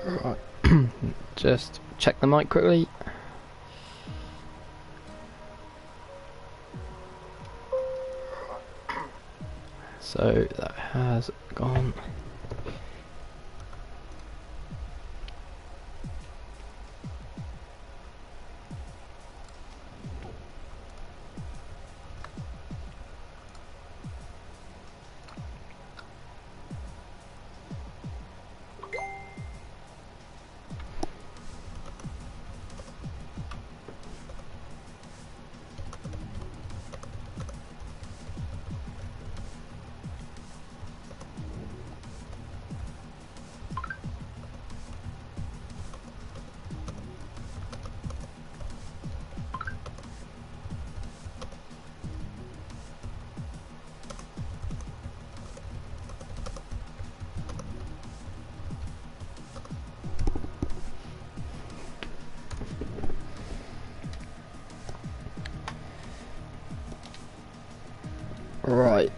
Right. Just check the mic quickly. So that has gone. Right.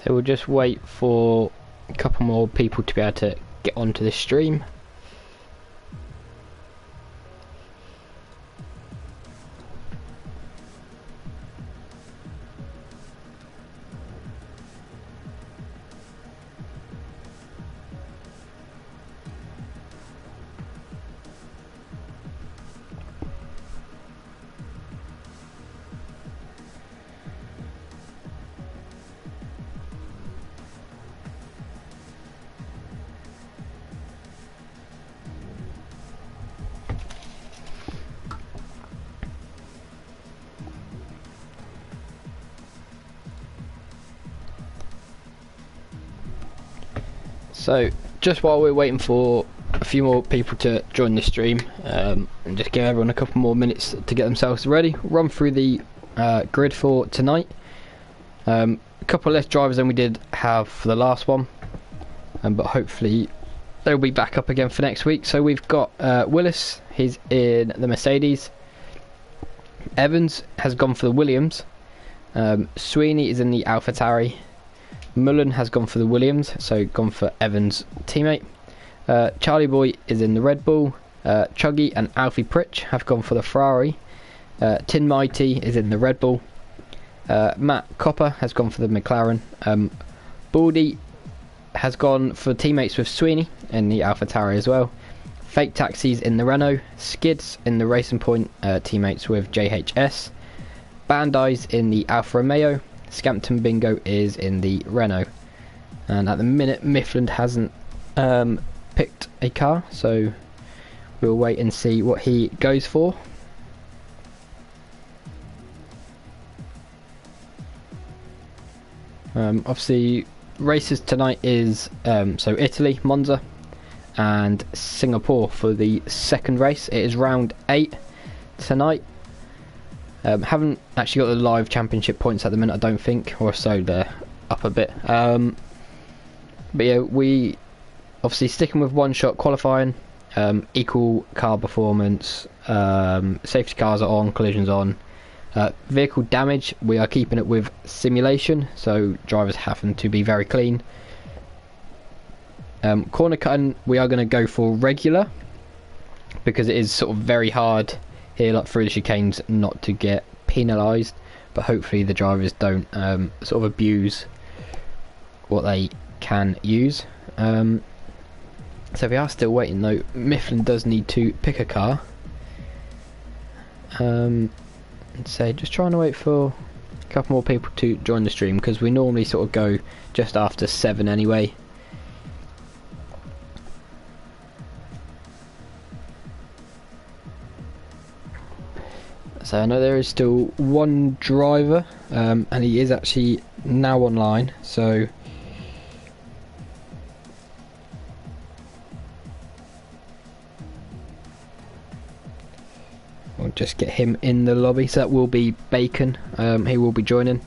So we'll just wait for a couple more people to be able to get onto this stream. So just while we're waiting for a few more people to join the stream, and just give everyone a couple more minutes to get themselves ready, run through the grid for tonight. A couple less drivers than we did have for the last one, but hopefully they'll be back up again for next week. So we've got Willis, he's in the Mercedes. Evans has gone for the Williams. Sweeney is in the AlphaTauri. Mullen has gone for the Williams, so gone for Evans' teammate. Charlie Boy is in the Red Bull. Chuggy and Alfie Pritch have gone for the Ferrari. Tin Mighty is in the Red Bull. Matt Copper has gone for the McLaren. Baldy has gone for teammates with Sweeney in the AlphaTauri as well. Fake Taxis in the Renault. Skids in the Racing Point, teammates with JHS. Bandai's in the Alfa Romeo. Scampton Bingo is in the Renault, and at the minute Mifflin hasn't picked a car, so we'll wait and see what he goes for. Obviously races tonight is so Italy, Monza, and Singapore for the second race. It is round 8 tonight. Haven't actually got the live championship points at the minute, I don't think, or so they're up a bit. But yeah, we obviously sticking with one shot qualifying, equal car performance, safety cars are on, collisions on. Vehicle damage, we are keeping it with simulation, so drivers happen to be very clean. Corner cutting, we are going to go for regular, because it is sort of very hard here, like through the chicanes, not to get penalised, but hopefully the drivers don't sort of abuse what they can use. So we are still waiting though. Mifflin does need to pick a car. So just trying to wait for a couple more people to join the stream, because we normally sort of go just after 7 anyway. So I know there is still one driver, and he is actually now online, so I'll just get him in the lobby. So that will be Bacon. He will be joining.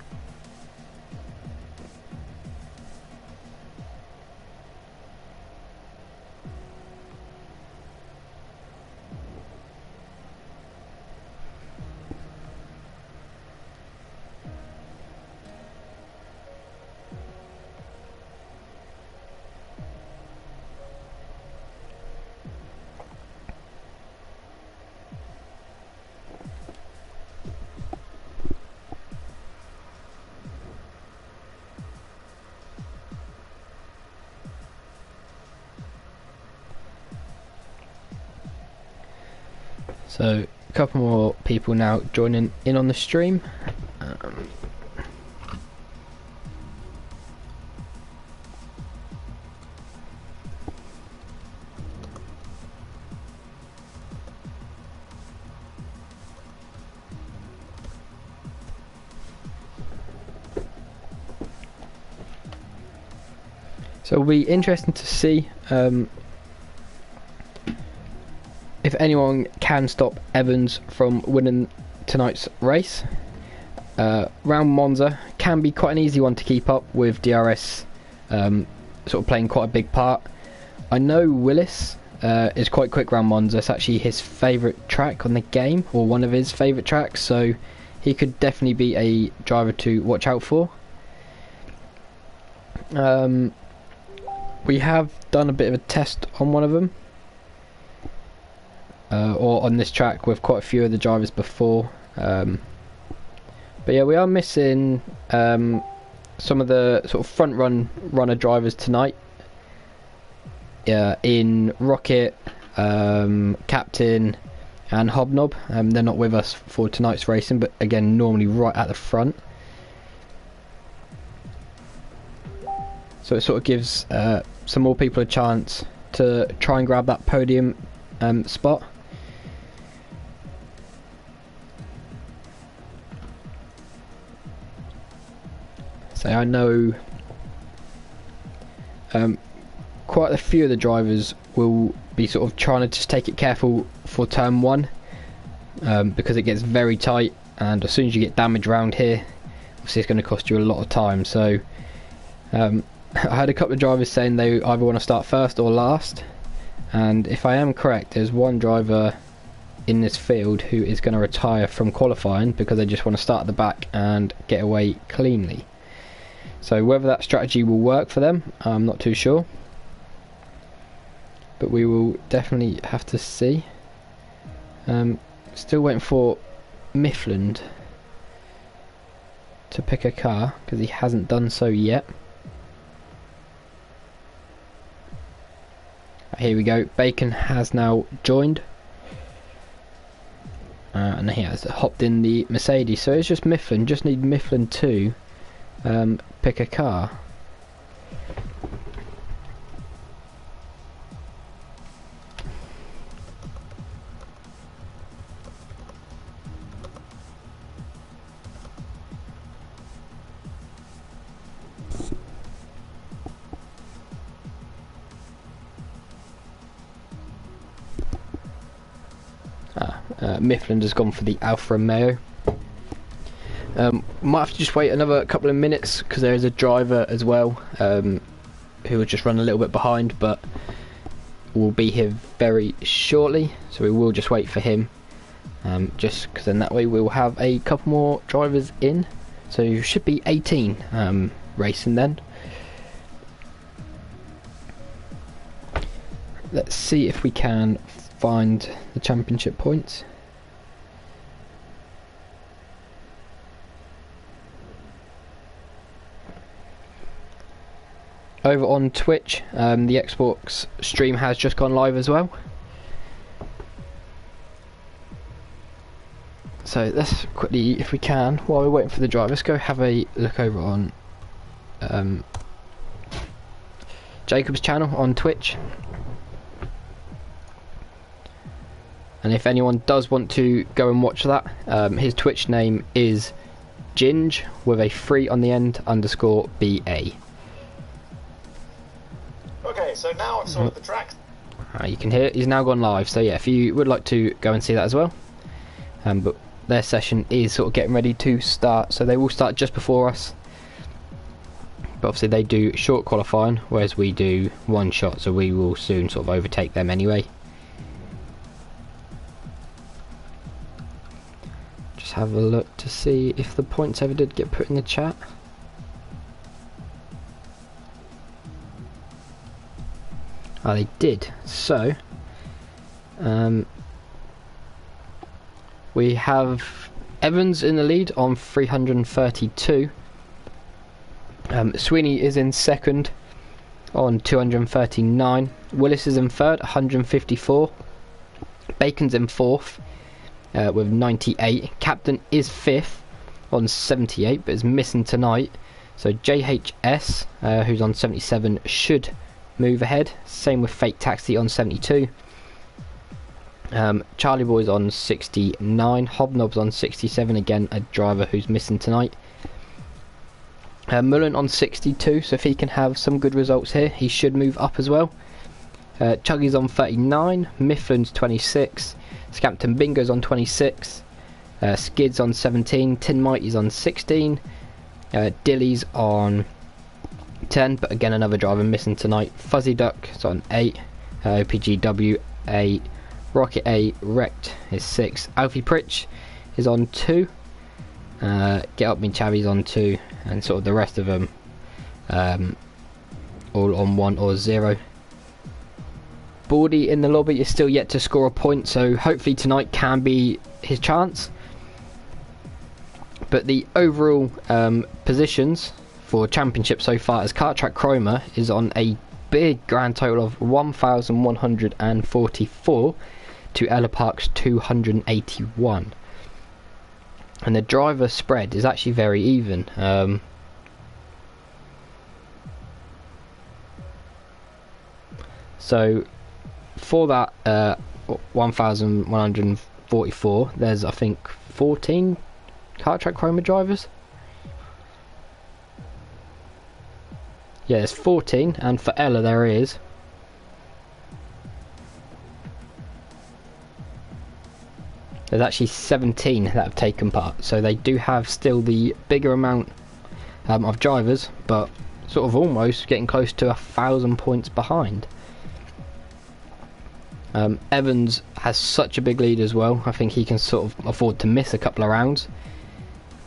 So a couple more people now joining in on the stream. So it'll be interesting to see if anyone can stop Evans from winning tonight's race. Round Monza can be quite an easy one to keep up with DRS sort of playing quite a big part. I know Willis is quite quick round Monza. It's actually his favourite track on the game, or one of his favourite tracks, so he could definitely be a driver to watch out for. We have done a bit of a test on one of them, or on this track with quite a few of the drivers before. But yeah, we are missing some of the sort of front runner drivers tonight. In Rocket, Captain and Hobnob. They're not with us for tonight's racing, but again normally right at the front. So it sort of gives some more people a chance to try and grab that podium spot. So I know quite a few of the drivers will be sort of trying to just take it careful for turn one, because it gets very tight, and as soon as you get damage around here, obviously it's going to cost you a lot of time. So I had a couple of drivers saying they either want to start first or last, and if I am correct, there's one driver in this field who is going to retire from qualifying because they just want to start at the back and get away cleanly. So whether that strategy will work for them, I'm not too sure, but we will definitely have to see. Still waiting for Mifflin to pick a car because he hasn't done so yet. Here we go, Bacon has now joined, and he has hopped in the Mercedes, so it's just Mifflin. Just need Mifflin to pick a car. Mifflin has gone for the Alfa Romeo. Might have to just wait another couple of minutes because there is a driver as well who will just run a little bit behind, but will be here very shortly, so we will just wait for him, just because then that way we'll have a couple more drivers in, so you should be 18 racing then. Let's see if we can find the championship points. Over on Twitch, the Xbox stream has just gone live as well. So let's quickly, if we can, while we're waiting for the drive, let's go have a look over on Jacob's channel on Twitch. And if anyone does want to go and watch that, his Twitch name is Ginge with a 3 on the end _ BA. Okay, so now I've sorted the track. You can hear it, he's now gone live, so yeah, if you would like to go and see that as well. but their session is sort of getting ready to start, so they will start just before us. But obviously they do short qualifying, whereas we do one shot, so we will soon sort of overtake them anyway. Just have a look to see if the points ever did get put in the chat. Oh, they did. So we have Evans in the lead on 332. Sweeney is in second on 239. Willis is in third, 154. Bacon's in fourth with 98. Captain is fifth on 78, but is missing tonight. So JHS, who's on 77, should move ahead. Same with Fake Taxi on 72. Charlie Boy's on 69. Hobnob's on 67, again a driver who's missing tonight. Mullen on 62, so if he can have some good results here, he should move up as well. Chuggy's on 39. Mifflin's 26. Scampton Bingo's on 26. Skid's on 17. Tin Mighty's on 16. Dilly's on 10, but again another driver missing tonight. Fuzzy Duck is on 8. OPGW 8. Rocket A Wrecked is 6. Alfie Pritch is on 2. Get Up Me Chavi's on 2, and sort of the rest of them all on 1 or 0. Baldy in the lobby is still yet to score a point, so hopefully tonight can be his chance. But the overall positions for championship so far, as Karttrak Cromer is on a big grand total of 1,144 to Ellough Park's 281. And the driver spread is actually very even. So for that 1,144, there's I think 14 Karttrak Cromer drivers. Yeah, there's 14, and for Ellough there is there's actually 17 that have taken part, so they do have still the bigger amount of drivers, but sort of almost getting close to 1,000 points behind. Evans has such a big lead as well. I think he can sort of afford to miss a couple of rounds,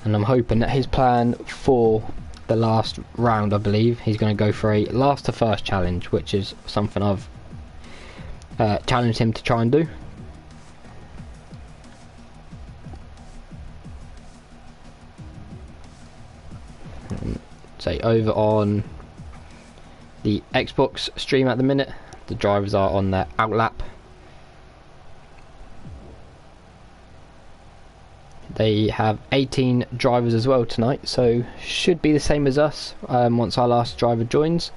and I'm hoping that his plan for the last round, I believe he's going to go for a last to first challenge, which is something I've challenged him to try and do. Say over on the Xbox stream at the minute, the drivers are on their outlap. They have 18 drivers as well tonight, so should be the same as us once our last driver joins.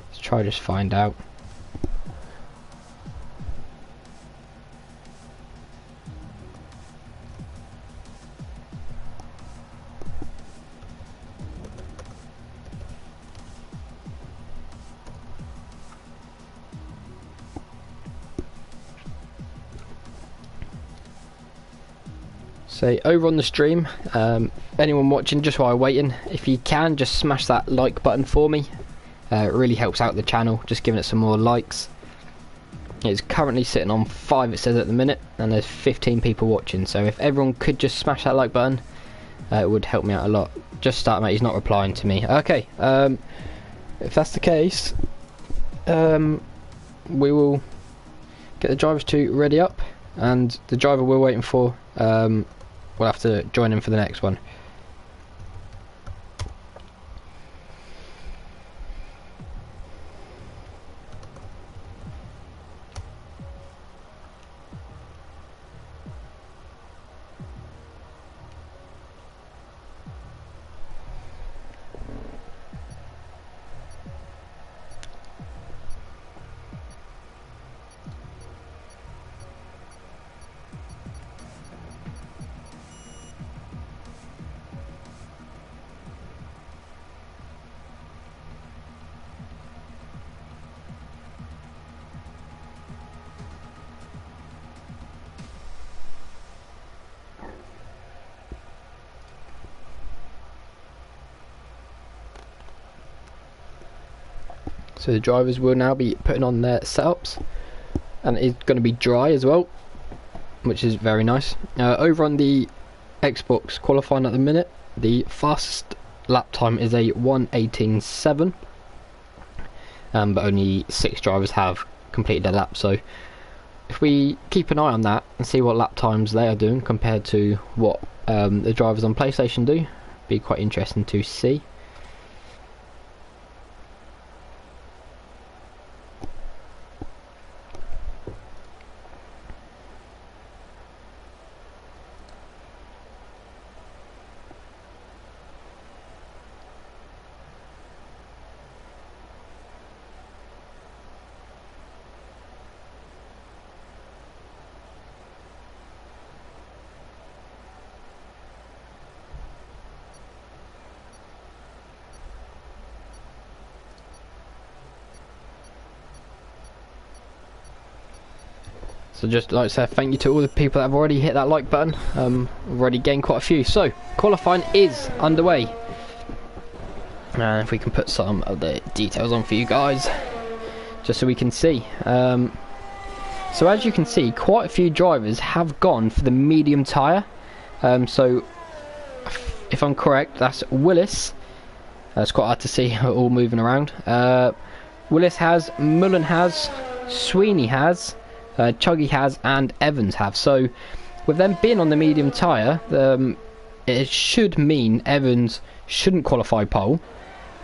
Let's try to just find out. So over on the stream, anyone watching just while waiting, if you can just smash that like button for me. It really helps out the channel, just giving it some more likes. It's currently sitting on 5, it says at the minute, and there's 15 people watching, so if everyone could just smash that like button, it would help me out a lot. Just start, mate, he's not replying to me. Okay, if that's the case, we will get the drivers to ready up, and the driver we're waiting for, we'll have to join him for the next one. So the drivers will now be putting on their setups, and it's going to be dry as well, which is very nice. Over on the Xbox qualifying at the minute, the fastest lap time is a 1:18.7, but only 6 drivers have completed their lap. So if we keep an eye on that and see what lap times they are doing compared to what the drivers on PlayStation do, be quite interesting to see. So just like I said, thank you to all the people that have already hit that like button. We've already gained quite a few. So qualifying is underway, and if we can put some of the details on for you guys, just so we can see. So as you can see, quite a few drivers have gone for the medium tyre. So if I'm correct, that's Willis. It's quite hard to see, all moving around. Willis has, Mullen has, Sweeney has, Chuggy has, and Evans have. So with them being on the medium tyre, it should mean Evans shouldn't qualify pole.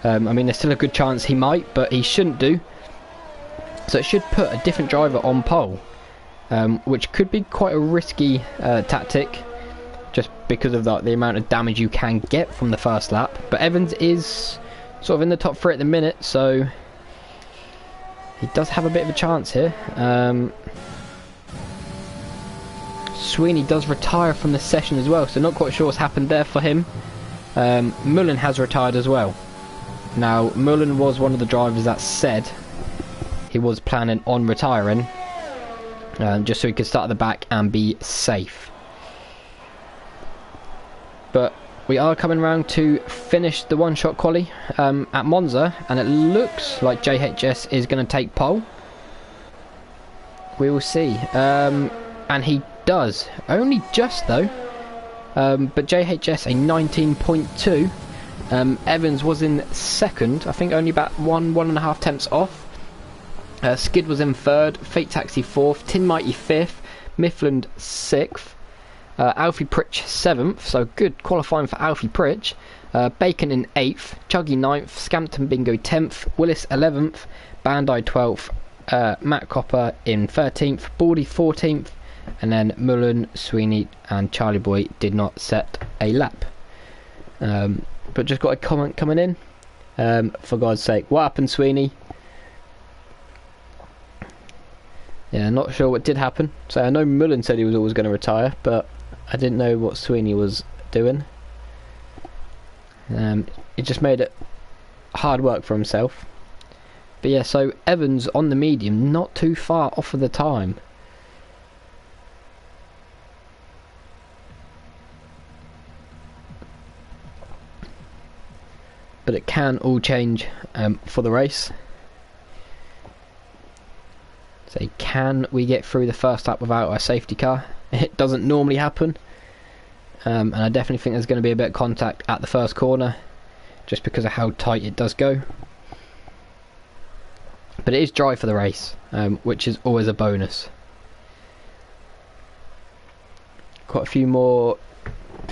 I mean, there's still a good chance he might, but he shouldn't do. So it should put a different driver on pole, which could be quite a risky tactic, just because of the amount of damage you can get from the first lap. But Evans is sort of in the top 3 at the minute, so he does have a bit of a chance here. Sweeney does retire from the session as well, so not quite sure what's happened there for him. Mullen has retired as well. Now, Mullen was one of the drivers that said he was planning on retiring, just so he could start at the back and be safe. But we are coming around to finish the one-shot quali at Monza, and it looks like JHS is going to take pole. We will see. And he does. Only just though. But JHS a 19.2. Evans was in second. I think only about 1.5 tenths off. Skid was in third. Fate Taxi fourth. Tin Mighty fifth. Mifflin sixth. Alfie Pritch 7th, so good qualifying for Alfie Pritch. Bacon in 8th, Chuggy 9th, Scampton Bingo 10th, Willis 11th, Bandai 12th, Matt Copper in 13th, Baldy 14th, and then Mullen, Sweeney and Charlie Boy did not set a lap. But just got a comment coming in. For God's sake, what happened, Sweeney? Yeah, not sure what did happen. So I know Mullen said he was always going to retire, but I didn't know what Sweeney was doing. He just made it hard work for himself. But yeah, so Evans on the medium, not too far off of the time. But it can all change for the race. So can we get through the first lap without a safety car? It doesn't normally happen. And I definitely think there's going to be a bit of contact at the first corner, just because of how tight it does go. But it is dry for the race, which is always a bonus. Quite a few more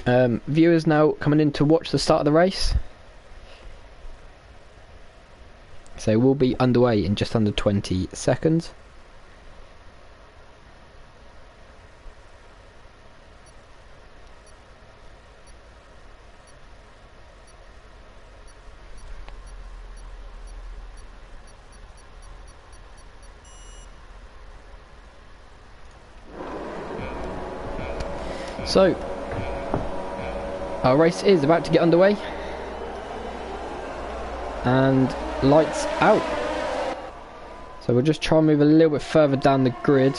viewers now coming in to watch the start of the race. So we'll be underway in just under 20 seconds. So, our race is about to get underway, and lights out. So we'll just try and move a little bit further down the grid,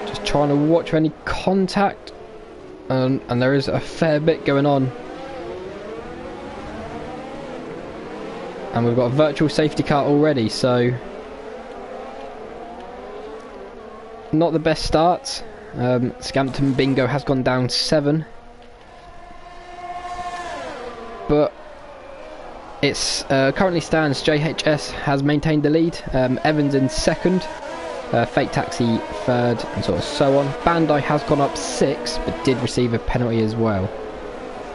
just trying to watch for any contact, and there is a fair bit going on. And we've got a virtual safety car already, so not the best start. Scampton Bingo has gone down 7, but it's currently stands JHS has maintained the lead. Evans in 2nd, Fake Taxi 3rd, and sort of so on. Bandai has gone up 6, but did receive a penalty as well.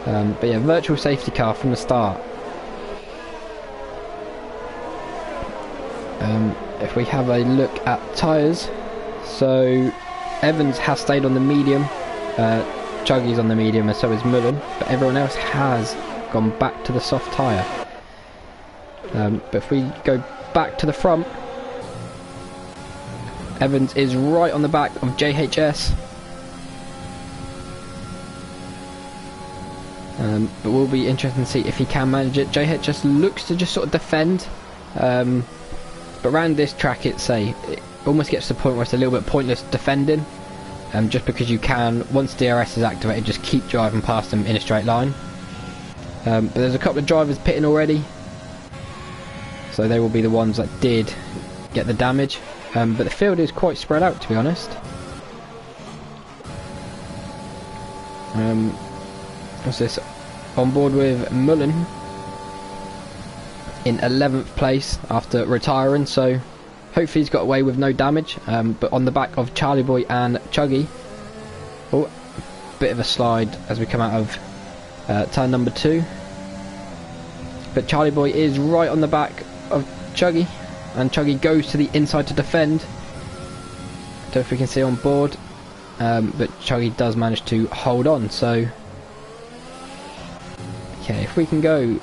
But yeah, virtual safety car from the start. If we have a look at tyres, so Evans has stayed on the medium, Chuggy's on the medium, and so is Mullen, but everyone else has gone back to the soft tyre. But if we go back to the front, Evans is right on the back of JHS. But we'll be interested to see if he can manage it. JHS looks to just sort of defend, but around this track it almost gets to the point where it's a little bit pointless defending, just because you can, once DRS is activated, just keep driving past them in a straight line. But there's a couple of drivers pitting already, so they will be the ones that did get the damage. But the field is quite spread out, to be honest. What's this? On board with Mullen in 11th place after retiring, so hopefully he's got away with no damage. But on the back of Charlie Boy and Chuggy. Oh, bit of a slide as we come out of turn number 2. But Charlie Boy is right on the back of Chuggy, and Chuggy goes to the inside to defend. Don't know if we can see on board, but Chuggy does manage to hold on. So okay, if we can go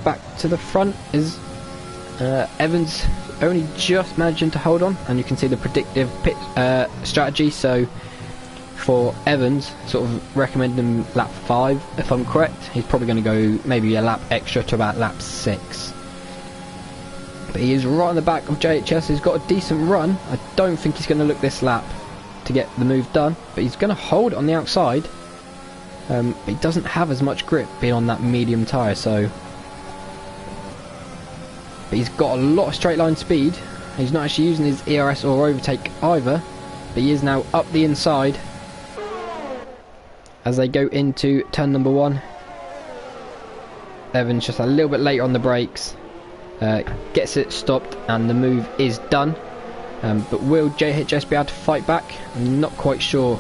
back to the front, is Evans only just managing to hold on, and you can see the predictive pit strategy. So for Evans, sort of recommending lap 5 if I'm correct. He's probably going to go maybe a lap extra to about lap 6. But he is right on the back of JHS. He's got a decent run. I don't think he's going to look this lap to get the move done, but he's going to hold on the outside. But he doesn't have as much grip being on that medium tyre, so but he's got a lot of straight line speed. He's not actually using his ERS or overtake either, but he is now up the inside as they go into turn number 1. Evans just a little bit later on the brakes, gets it stopped, and the move is done. But will JHS be able to fight back? I'm not quite sure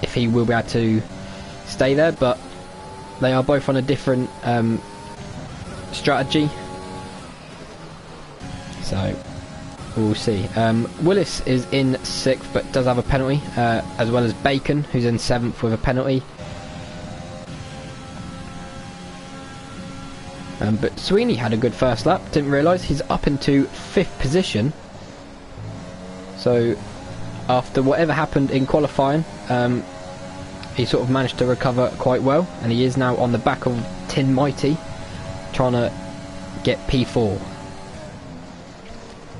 if he will be able to stay there, but they are both on a different strategy, so we'll see. Willis is in 6th but does have a penalty, as well as Bacon, who's in 7th with a penalty. But Sweeney had a good first lap. Didn't realise he's up into 5th position. So after whatever happened in qualifying, he sort of managed to recover quite well, and he is now on the back of Tin Mighty, trying to get P4.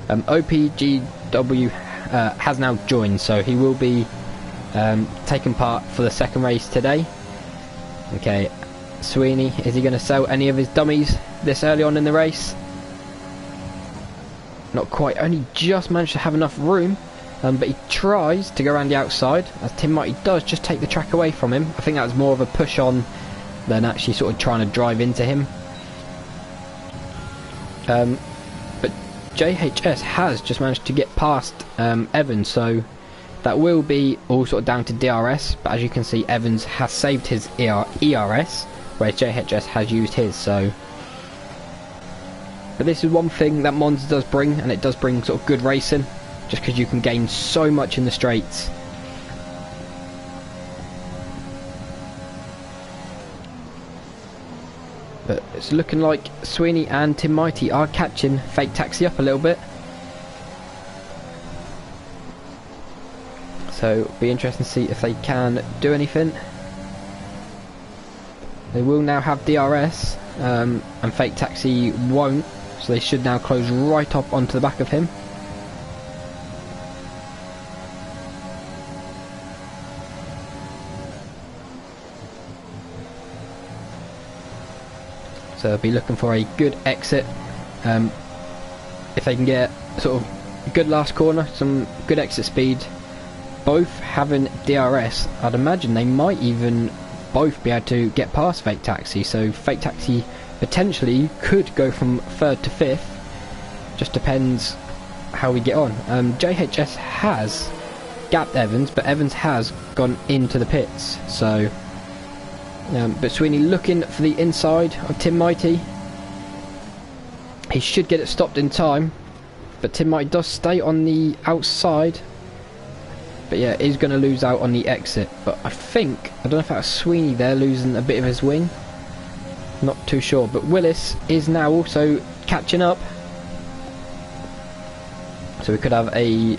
OPGW has now joined, so he will be taking part for the second race today. Okay, Sweeney, is he going to sell any of his dummies this early on in the race? Not quite, only just managed to have enough room. But he tries to go around the outside, as Tim Mighty does just take the track away from him. I think that was more of a push on than actually sort of trying to drive into him. But JHS has just managed to get past Evans, so that will be all sort of down to DRS. But as you can see, Evans has saved his ERS, whereas JHS has used his. So, but this is one thing that Monza does bring, and it does bring sort of good racing, just because you can gain so much in the straights. But it's looking like Sweeney and Tim Mighty are catching Fake Taxi up a little bit. So it'll be interesting to see if they can do anything. They will now have DRS, and Fake Taxi won't, so they should now close right up onto the back of him. so they'll be looking for a good exit. If they can get sort of good last corner, some good exit speed, both having DRS, I'd imagine they might even both be able to get past Fake Taxi, so Fake Taxi potentially could go from 3rd to 5th, just depends how we get on. JHS has gapped Evans, but Evans has gone into the pits, so but Sweeney looking for the inside of Tim Mighty. He should get it stopped in time, but Tim Mighty does stay on the outside. But yeah, is going to lose out on the exit. But I don't know if that was Sweeney there losing a bit of his wing. Not too sure. But Willis is now also catching up. So we could have a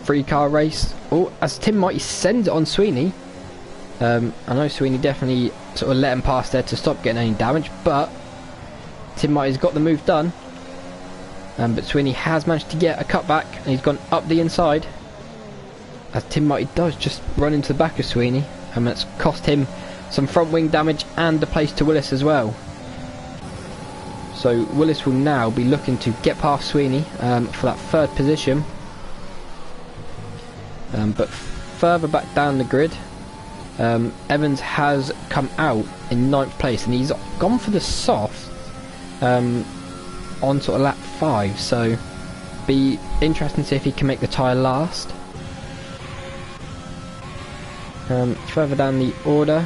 3-car race. Oh, as Tim Mighty sends it on Sweeney. I know Sweeney definitely sort of let him pass there to stop getting any damage, but Tim Mighty's got the move done. But Sweeney has managed to get a cutback, and he's gone up the inside. As Tim Mighty does just run into the back of Sweeney, and that's cost him some front wing damage and a place to Willis as well. So Willis will now be looking to get past Sweeney for that 3rd position. But further back down the grid, Evans has come out in 9th place, and he's gone for the soft on sort of lap 5, so be interesting to see if he can make the tyre last. Further down the order,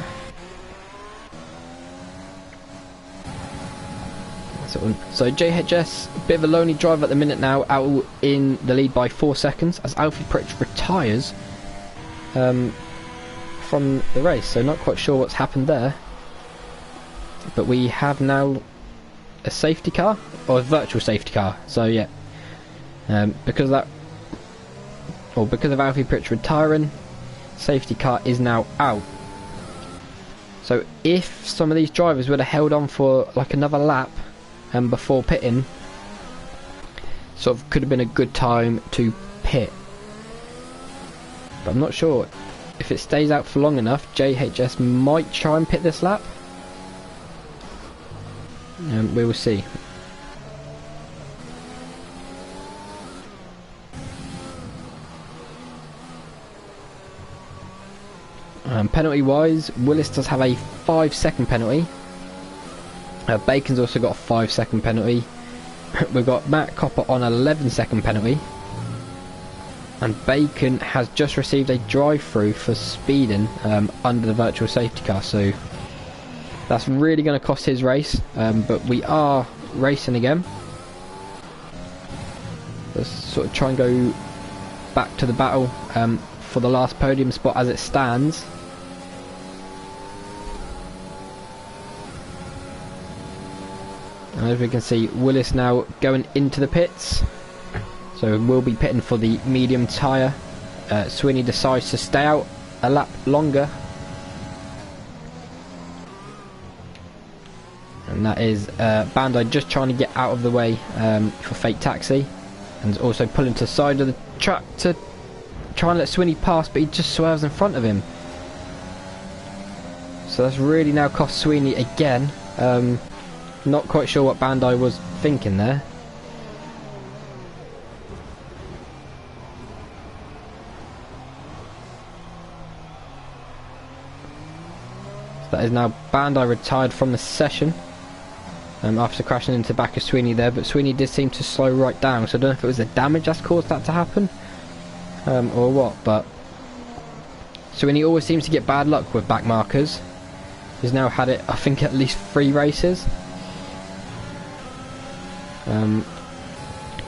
so JHS, a bit of a lonely drive at the minute now, out in the lead by 4 seconds as Alfie Pritch retires from the race, so not quite sure what's happened there. But we have now a safety car, or a virtual safety car, so yeah, because of Alfie Pritch retiring, safety car is now out. So if some of these drivers would have held on for like another lap before pitting, sort of could have been a good time to pit. But I'm not sure if it stays out for long enough. JHS might try and pit this lap. We will see. Penalty wise, Willis does have a 5-second penalty. Bacon's also got a 5-second penalty. We've got Matt Copper on an 11-second penalty. And Bacon has just received a drive-through for speeding under the virtual safety car, so that's really going to cost his race. But we are racing again. Let's sort of try and go back to the battle for the last podium spot as it stands. And as we can see, Willis now going into the pits, so we'll be pitting for the medium tyre. Sweeney decides to stay out a lap longer, and that is Bandai just trying to get out of the way for Fake Taxi, and also pulling to the side of the track to try and let Sweeney pass, but he just swerves in front of him. So that's really now cost Sweeney again. Not quite sure what Bandai was thinking there. So that is now Bandai retired from the session after crashing into the back of Sweeney there, but Sweeney did seem to slow right down, so I don't know if it was the damage that's caused that to happen or what, but Sweeney always seems to get bad luck with back markers. He's now had it, I think, at least 3 races.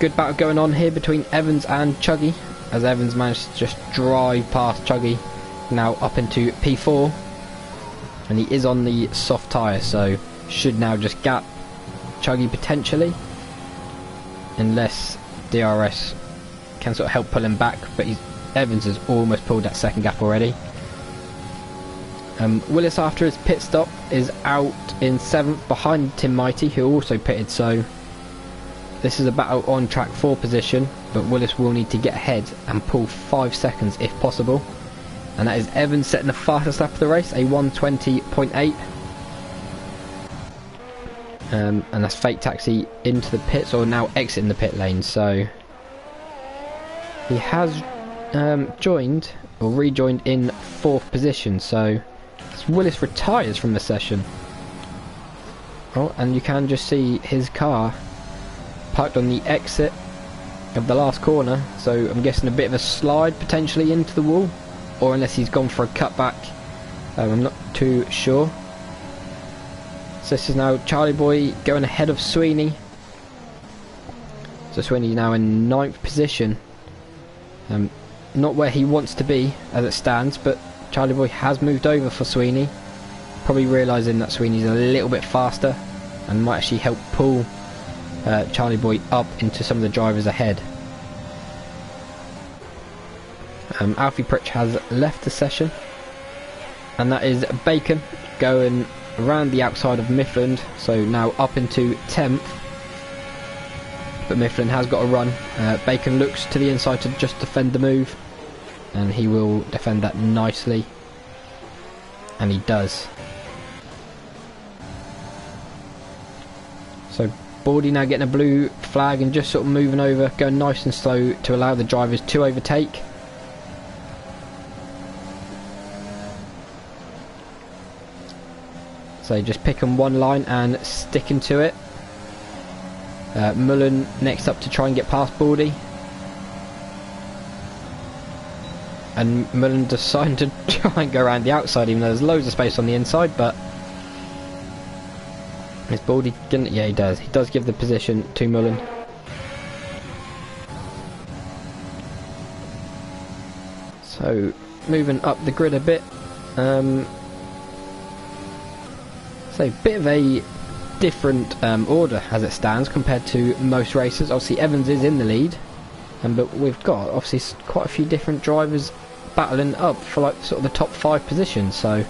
Good battle going on here between Evans and Chuggy, as Evans managed to just drive past Chuggy, now up into P4, and he is on the soft tyre, so should now just gap Chuggy potentially, unless DRS can sort of help pull him back, but Evans has almost pulled that second gap already. Willis, after his pit stop, is out in 7th behind Tim Mighty, who also pitted, so this is a battle on track 4 position, but Willis will need to get ahead and pull 5 seconds if possible. And that is Evans setting the fastest lap of the race, a 1:20.8. and that's Fake Taxi into the pits, or now exiting the pit lane. So he has joined or rejoined in 4th position. So Willis retires from the session. Oh, and you can just see his car parked on the exit of the last corner, so I'm guessing a bit of a slide potentially into the wall, or unless he's gone for a cutback, I'm not too sure. So this is now Charlie Boy going ahead of Sweeney. So Sweeney now in 9th position, not where he wants to be as it stands, but Charlie Boy has moved over for Sweeney, probably realising that Sweeney's a little bit faster and might actually help pull Charlie Boy up into some of the drivers ahead. Alfie Pritch has left the session, and that is Bacon going around the outside of Mifflin, so now up into 10th, but Mifflin has got a run. Bacon looks to the inside to just defend the move, and he will defend that nicely, and he does. So Baldy now getting a blue flag and just sort of moving over, going nice and slow to allow the drivers to overtake. So just picking one line and sticking to it. Mullen next up to try and get past Baldy. And Mullen decided to try and go around the outside, even though there's loads of space on the inside, but is Baldy gonna... yeah, he does. He does give the position to Mullen. So moving up the grid a bit. So a bit of a different order as it stands compared to most races. Obviously Evans is in the lead, but we've got obviously quite a few different drivers battling up for like sort of the top 5 positions. So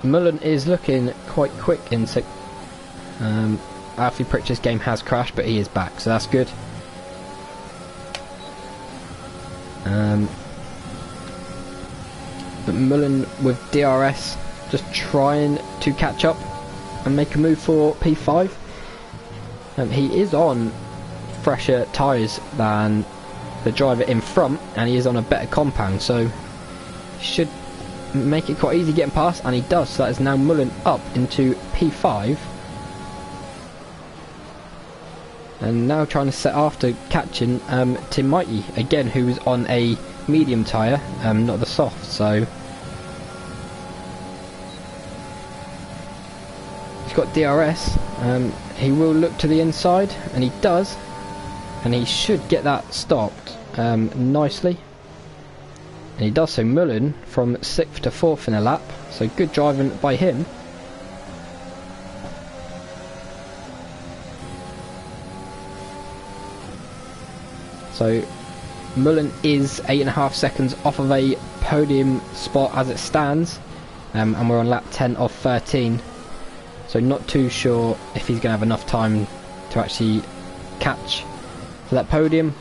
Mullen is looking quite quick in Alfie Pritch's game has crashed, but he is back, so that's good. But Mullen with DRS just trying to catch up and make a move for P5. He is on fresher tyres than the driver in front, and he is on a better compound, so should make it quite easy getting past, and he does. So that is now Mullen up into P5, and now trying to set after catching Tim Mighty again, who is on a medium tyre, not the soft. So he's got DRS. He will look to the inside, and he does, and he should get that stopped nicely. And he does so. Mullen from 6th to 4th in a lap, so good driving by him. So Mullen is 8.5 seconds off of a podium spot as it stands, and we're on lap 10 of 13, so not too sure if he's going to have enough time to actually catch for that podium.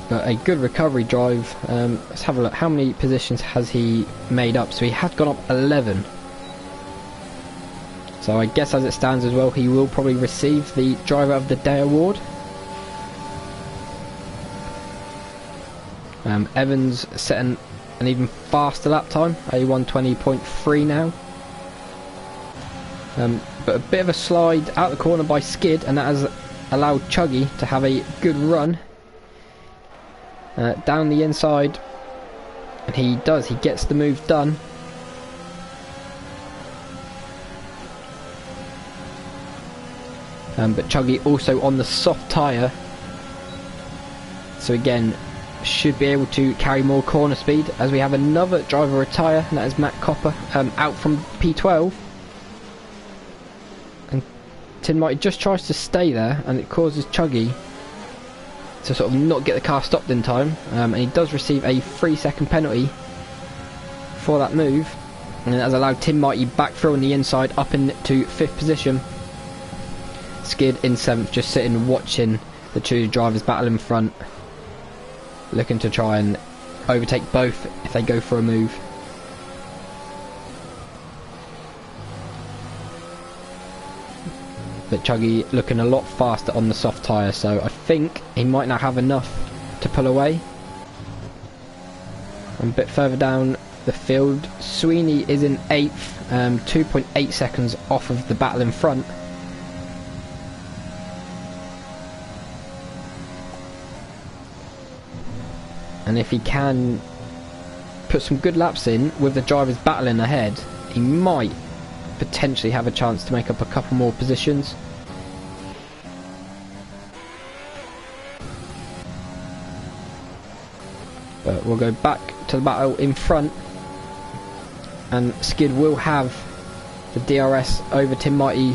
But a good recovery drive. Let's have a look. How many positions has he made up? So he has gone up 11. So I guess as it stands as well, he will probably receive the Driver of the Day award. Evans setting an even faster lap time, a 1:20.3 now. But a bit of a slide out the corner by Skid, and that has allowed Chuggy to have a good run down the inside, and he gets the move done. But Chuggy also on the soft tyre, so again should be able to carry more corner speed, as we have another driver retire, and that is Matt Copper, out from P12. And Tin Mighty just tries to stay there, and it causes Chuggy to sort of not get the car stopped in time, and he does receive a 3-second penalty for that move, and that has allowed Tim Mighty back through on the inside up into 5th position. Skid in 7th, just sitting watching the two drivers battle in front, looking to try and overtake both if they go for a move. but Chuggy looking a lot faster on the soft tyre, so I think he might now have enough to pull away. And a bit further down the field, Sweeney is in 8th, 2.8 seconds off of the battle in front. And if he can put some good laps in with the drivers battling ahead, he might potentially have a chance to make up a couple more positions. But we'll go back to the battle in front, and Skid will have the DRS over Tim Mighty.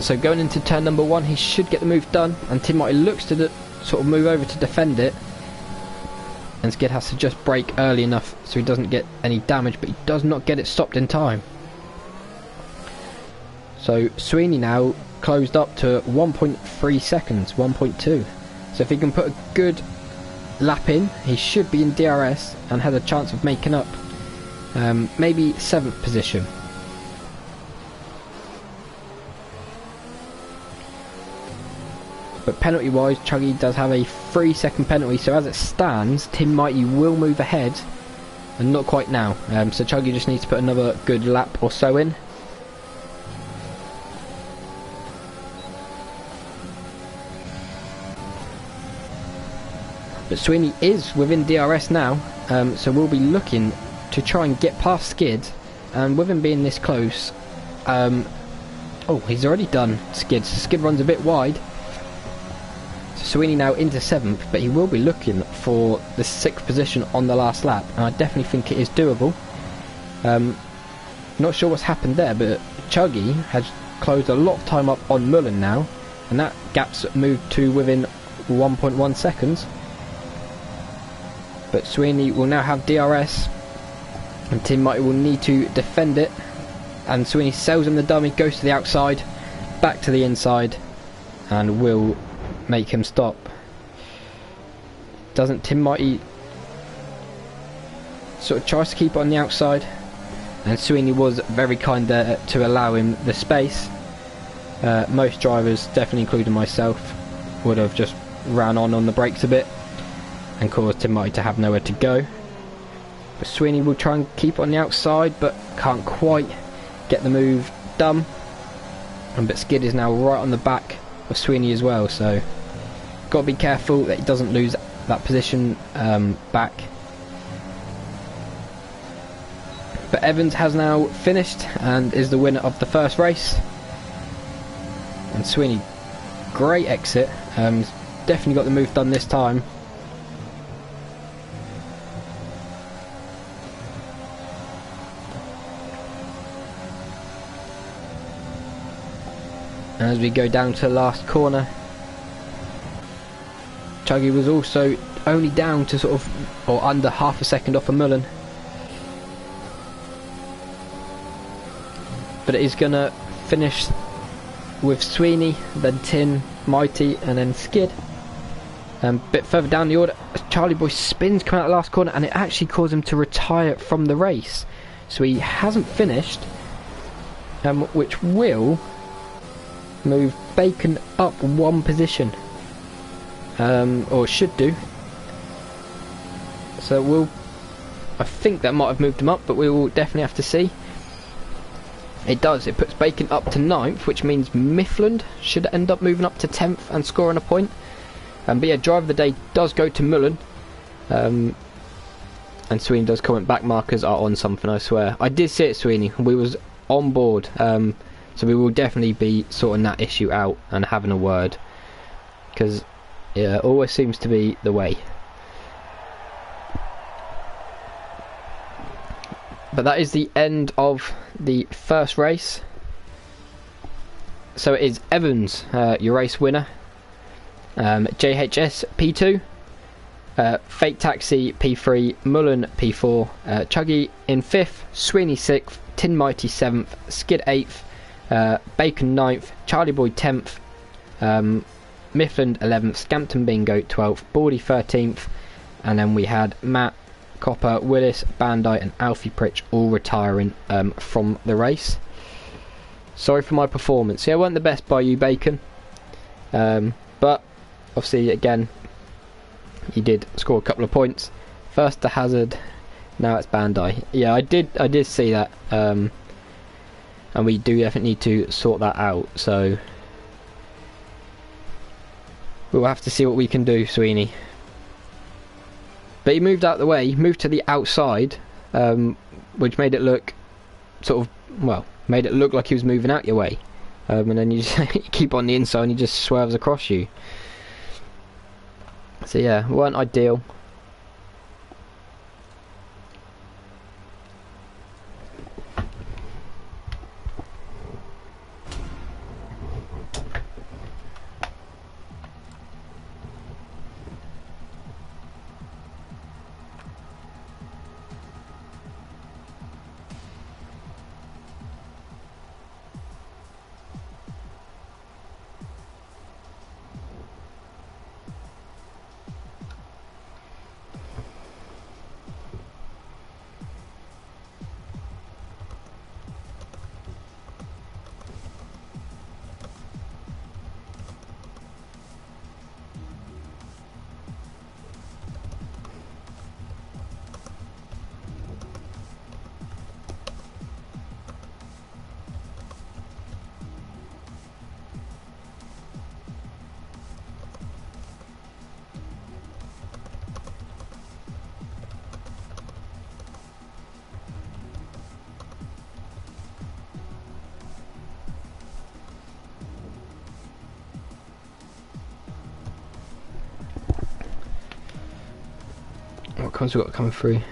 So going into turn number 1, he should get the move done, and Tim Mighty looks to sort of move over to defend it, and Skid has to just brake early enough so he doesn't get any damage, but he does not get it stopped in time. So Sweeney now closed up to 1.3 seconds, 1.2. So if he can put a good lap in, he should be in DRS and has a chance of making up maybe 7th position. But penalty wise, Chuggy does have a 3-second penalty, so as it stands, Tim Mighty will move ahead, and not quite now. So Chuggy just needs to put another good lap or so in. But Sweeney is within DRS now, so we'll be looking to try and get past Skid, and with him being this close, oh, he's already done Skid, so Skid runs a bit wide. So Sweeney now into 7th, but he will be looking for the 6th position on the last lap, and I definitely think it is doable. Not sure what's happened there, but Chuggy has closed a lot of time up on Mullen now, and that gap's moved to within 1.1 seconds. But Sweeney will now have DRS, and Tim Mighty will need to defend it, and Sweeney sells him the dummy, goes to the outside, back to the inside, and will make him stop. Doesn't Tim Mighty sort of tries to keep it on the outside, and Sweeney was very kind there to allow him the space. Most drivers, definitely including myself, would have just ran on the brakes a bit and caused Tim Mighty to have nowhere to go. But Sweeney will try and keep it on the outside, but can't quite get the move done. But Skid is now right on the back of Sweeney as well, so got to be careful that he doesn't lose that position back. But Evans has now finished and is the winner of the first race. And Sweeney, great exit, definitely got the move done this time. And as we go down to the last corner, Chuggy was also only down to sort of, or under half a second off of Mullen. But it is going to finish with Sweeney, then Tim Mighty, and then Skid. A bit further down the order, Charlie Boy spins coming out the last corner, and it actually caused him to retire from the race. So he hasn't finished, which will move Bacon up 1 position, or should do. So I think that might have moved him up, but we will definitely have to see. It does, it puts Bacon up to 9th, which means Mifflin should end up moving up to 10th and scoring a point. But yeah, driver of the day does go to Mullen, and Sweeney does comment back markers are on something, I swear. I did see it, Sweeney, we was on board. So we will definitely be sorting that issue out and having a word, because yeah, it always seems to be the way. But that is the end of the first race. So it is Evans, your race winner, JHS P2, Fake Taxi P3, Mullen P4, Chuggy in 5th, Sweeney 6th, Tin Mighty 7th, Skid 8th, Bacon 9th, Charlie Boy 10th, Mifflin 11th, Scampton Bingo 12th, Baldy 13th, and then we had Matt, Copper, Willis, Bandai and Alfie Pritch all retiring from the race. sorry for my performance. Yeah, I weren't the best by you, Bacon. But obviously, again, you did score a couple of points. First to Hazard, now it's Bandai. Yeah, I did see that. And we do definitely need to sort that out. So we'll have to see what we can do, Sweeney. But he moved out the way. He moved to the outside, which made it look made it look like he was moving out your way. And then you just keep on the inside and he just swerves across you. So yeah, weren't ideal. What cars we got coming through?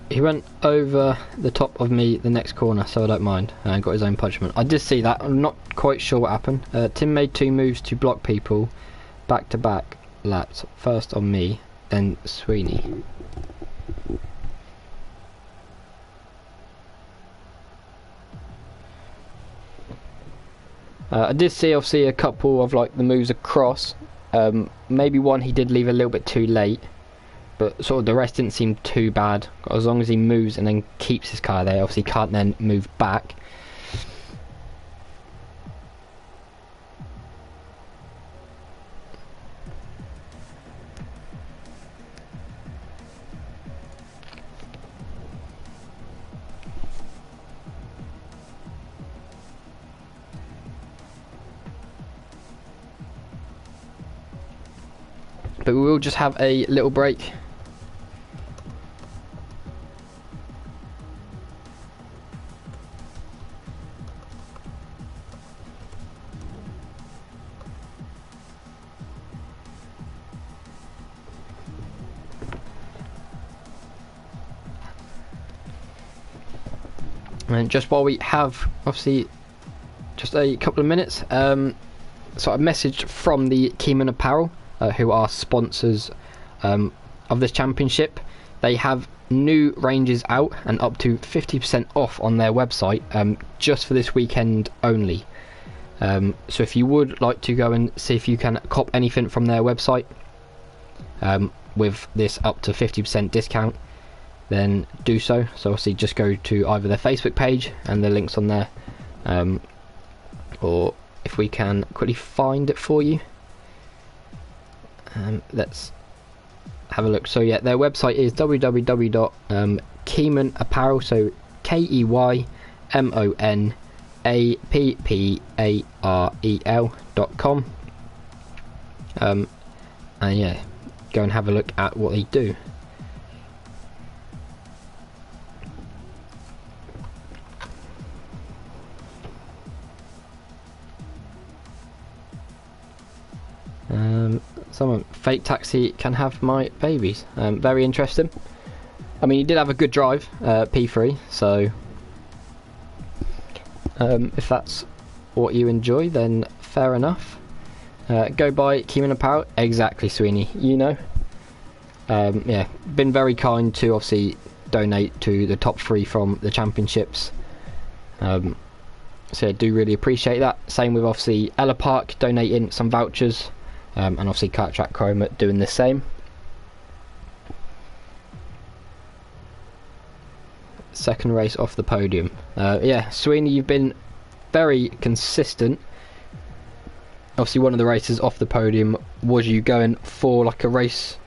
He went over the top of me the next corner, so I don't mind, and got his own punishment. I did see that. I'm not quite sure what happened. Tim made 2 moves to block people back to back laps. First on me, then Sweeney. I did see obviously a couple of like the moves across. Maybe one he did leave a little bit too late, but sort of the rest didn't seem too bad. As long as he moves and then keeps his car there, obviously can't then move back. But we will just have a little break. And just while we have obviously just a couple of minutes, so I messaged from the Karttrak Apparel, who are sponsors of this championship. They have new ranges out and up to 50% off on their website, just for this weekend only. So if you would like to go and see if you can cop anything from their website with this up to 50% discount, then do so. So obviously just go to either their Facebook page and the links on there, or if we can quickly find it for you, let's have a look. So yeah, their website is www.keymanapparel, so KeymonApparel.com, and yeah, go and have a look at what they do. Someone, fake taxi can have my babies. Very interesting. I mean, he did have a good drive, P3, so if that's what you enjoy, then fair enough. Go buy Karttrak Apparel. Exactly, Sweeney, you know. Yeah, been very kind to obviously donate to the top 3 from the championships. So I do really appreciate that. Same with obviously Ellough donating some vouchers. And obviously Karttrak Cromer doing the same. Second race off the podium. Yeah, Sweeney, you've been very consistent. Obviously, one of the races off the podium was you going for like a race,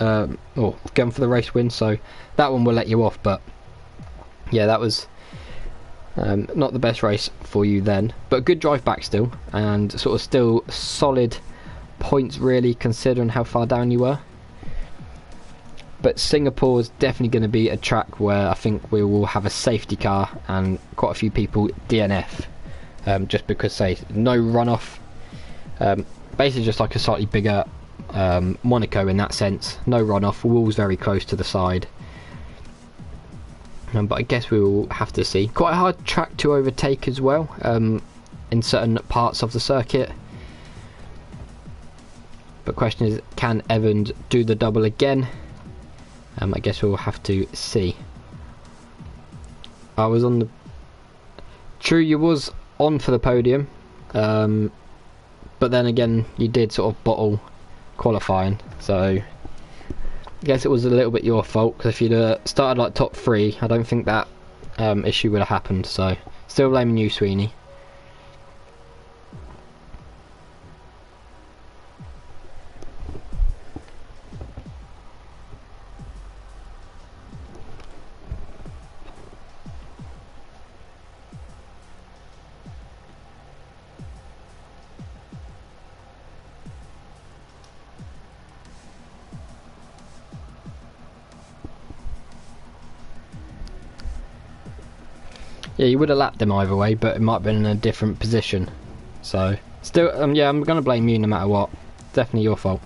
or going for the race win. So that one will let you off. But yeah, that was not the best race for you then. But good drive back still, and sort of still solid points really, considering how far down you were. But Singapore is definitely going to be a track where I think we will have a safety car and quite a few people DNF, just because, say, no runoff. Basically just like a slightly bigger Monaco in that sense. No runoff, walls very close to the side. But I guess we will have to see. Quite a hard track to overtake as well, in certain parts of the circuit. But question is, can Evans do the double again? I guess we'll have to see. I was on the... True, you was on for the podium. But then again, you did sort of bottle qualifying, so I guess it was a little bit your fault, because if you'd started like top 3, I don't think that issue would have happened, so still blaming you, Sweeney. Yeah, you would have lapped him either way, but it might have been in a different position. So, still, yeah, I'm going to blame you no matter what. Definitely your fault.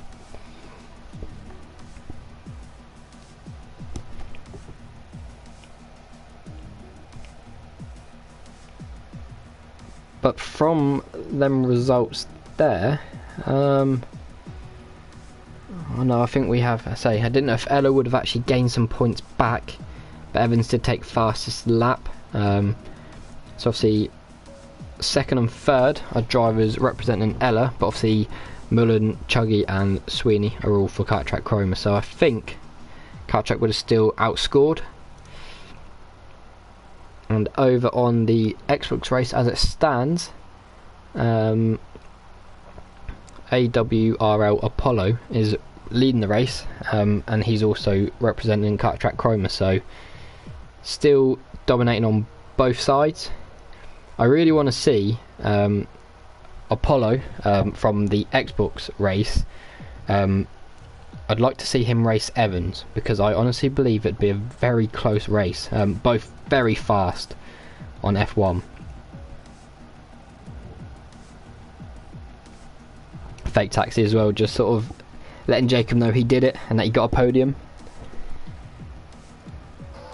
But from them results there, oh no, I think we have, I didn't know if Ellough would have actually gained some points back, but Evans did take fastest lap. So obviously second and third are drivers representing Ellough, but obviously Mullen, Chuggy and Sweeney are all for Karttrak Cromer, so I think Karttrak would have still outscored. And over on the Xbox race as it stands, AWRL Apollo is leading the race, and he's also representing Karttrak Cromer, so still dominating on both sides. I really want to see Apollo from the Xbox race. I'd like to see him race Evans, because I honestly believe it'd be a very close race, both very fast on F1. Fake taxi as well, just sort of letting Jacob know he did it and that he got a podium.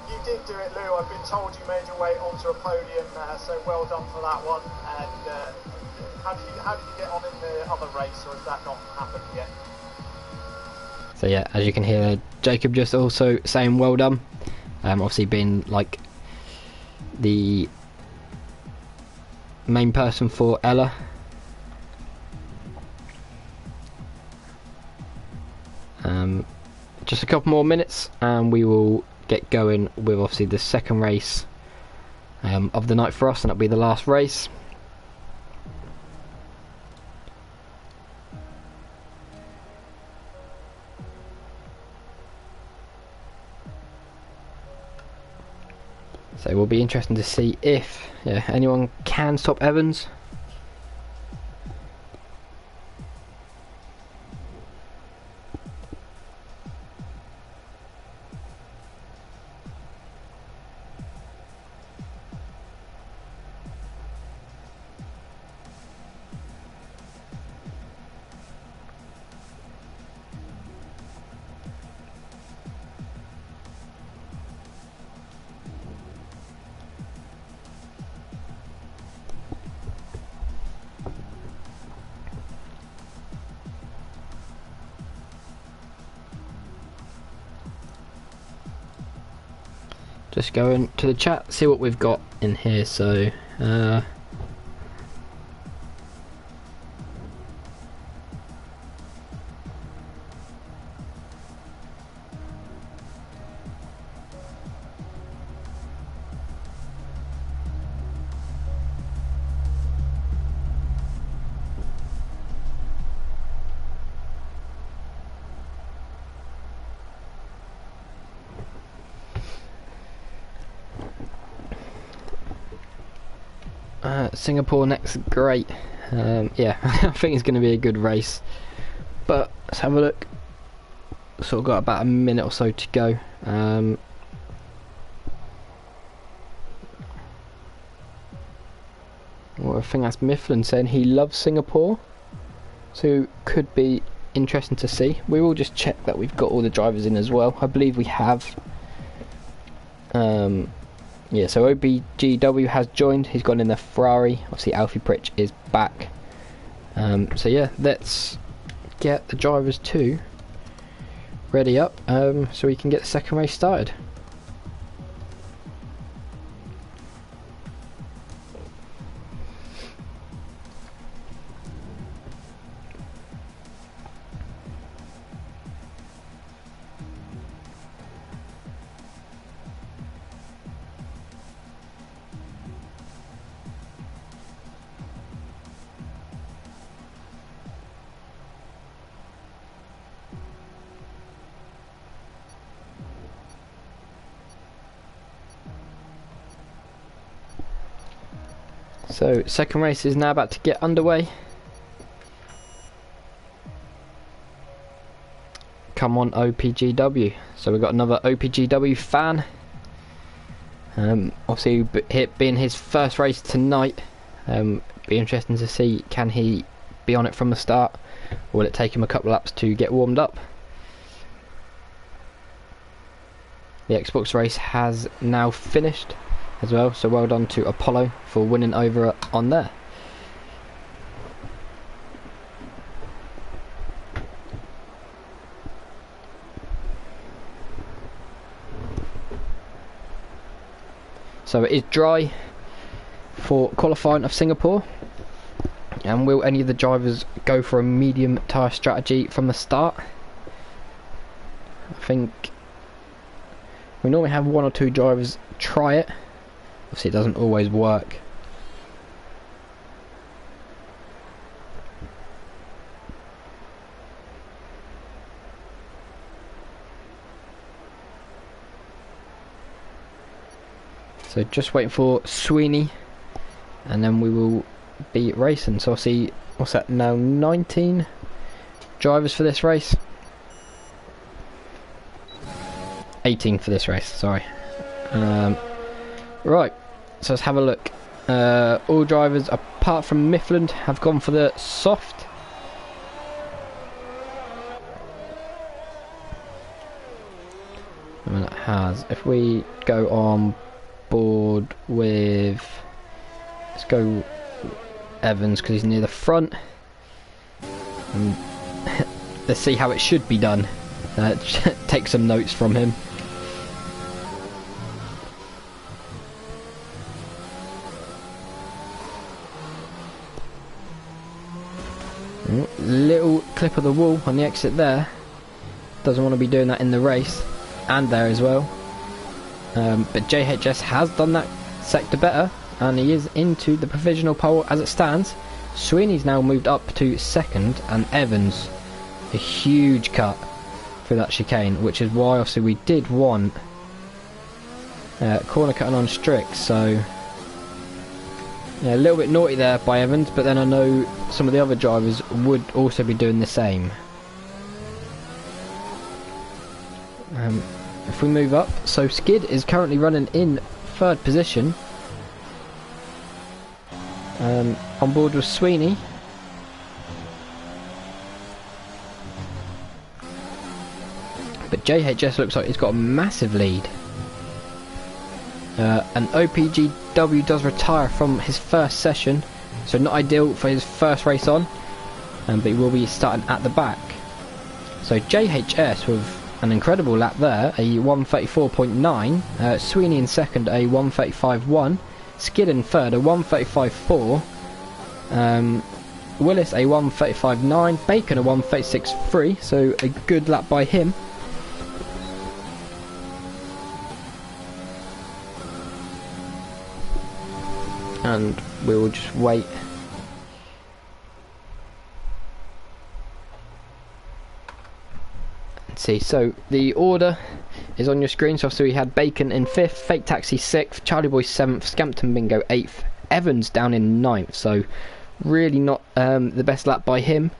You did do it, Lou. I've been told you made your way onto a podium, so well done for that one. And how did you get on in the other race, or has that not happened yet? So yeah, as you can hear, Jacob just also saying well done. Obviously being like the main person for Ellough. Just a couple more minutes and we will get going with obviously the second race of the night for us, and that'll be the last race. So it will be interesting to see if anyone can stop Evans. Just going to the chat, see what we've got in here. So Singapore next, great. Yeah, I think it's going to be a good race. But let's have a look. Sort of got about a minute or so to go. Well, I think that's Mifflin saying he loves Singapore, so could be interesting to see. We will just check that we've got all the drivers in as well. I believe we have. Yeah, so OBGW has joined. He's gone in the Ferrari. Obviously, Alfie Pritch is back. So yeah, let's get the drivers too ready up, so we can get the second race started. So, second race is now about to get underway. Come on, OPGW. So we've got another OPGW fan. Obviously, it being his first race tonight, be interesting to see, can he be on it from the start, or will it take him a couple of laps to get warmed up? The Xbox race has now finished as well, so well done to Apollo for winning over on there. So it is dry for qualifying of Singapore, and will any of the drivers go for a medium tyre strategy from the start? I think we normally have one or two drivers try it. Obviously it doesn't always work. So just waiting for Sweeney, and then we will be racing. So I'll see, what's that now, 19 drivers for this race? 18 for this race, sorry. Right, so let's have a look. All drivers apart from Mifflin have gone for the soft. And it has, if we go on board with, let's go Evans because he's near the front. Let's see how it should be done. Take some notes from him. Little clip of the wall on the exit there. Doesn't want to be doing that in the race, and there as well. But JHS has done that sector better, and he is into the provisional pole as it stands. Sweeney's now moved up to second, and Evans a huge cut through that chicane, which is why obviously we did want corner cutting on strict. So yeah, a little bit naughty there by Evans, but then I know some of the other drivers would also be doing the same. If we move up, so Skid is currently running in third position. On board with Sweeney. But JHS looks like he's got a massive lead. And OPGW does retire from his first session, so not ideal for his first race on, but he will be starting at the back. So JHS with an incredible lap there, a 1:34.9, Sweeney in second, a 1:35.1, Skid in third, a 1:35.4, Willis a 1:35.9, Bacon a 1:36.3, so a good lap by him. And we will just wait. Let's see, so the order is on your screen. So we had Bacon in 5th, Fake Taxi 6th, Charlie Boy 7th, Scampton Bingo 8th, Evans down in 9th, so really not the best lap by him.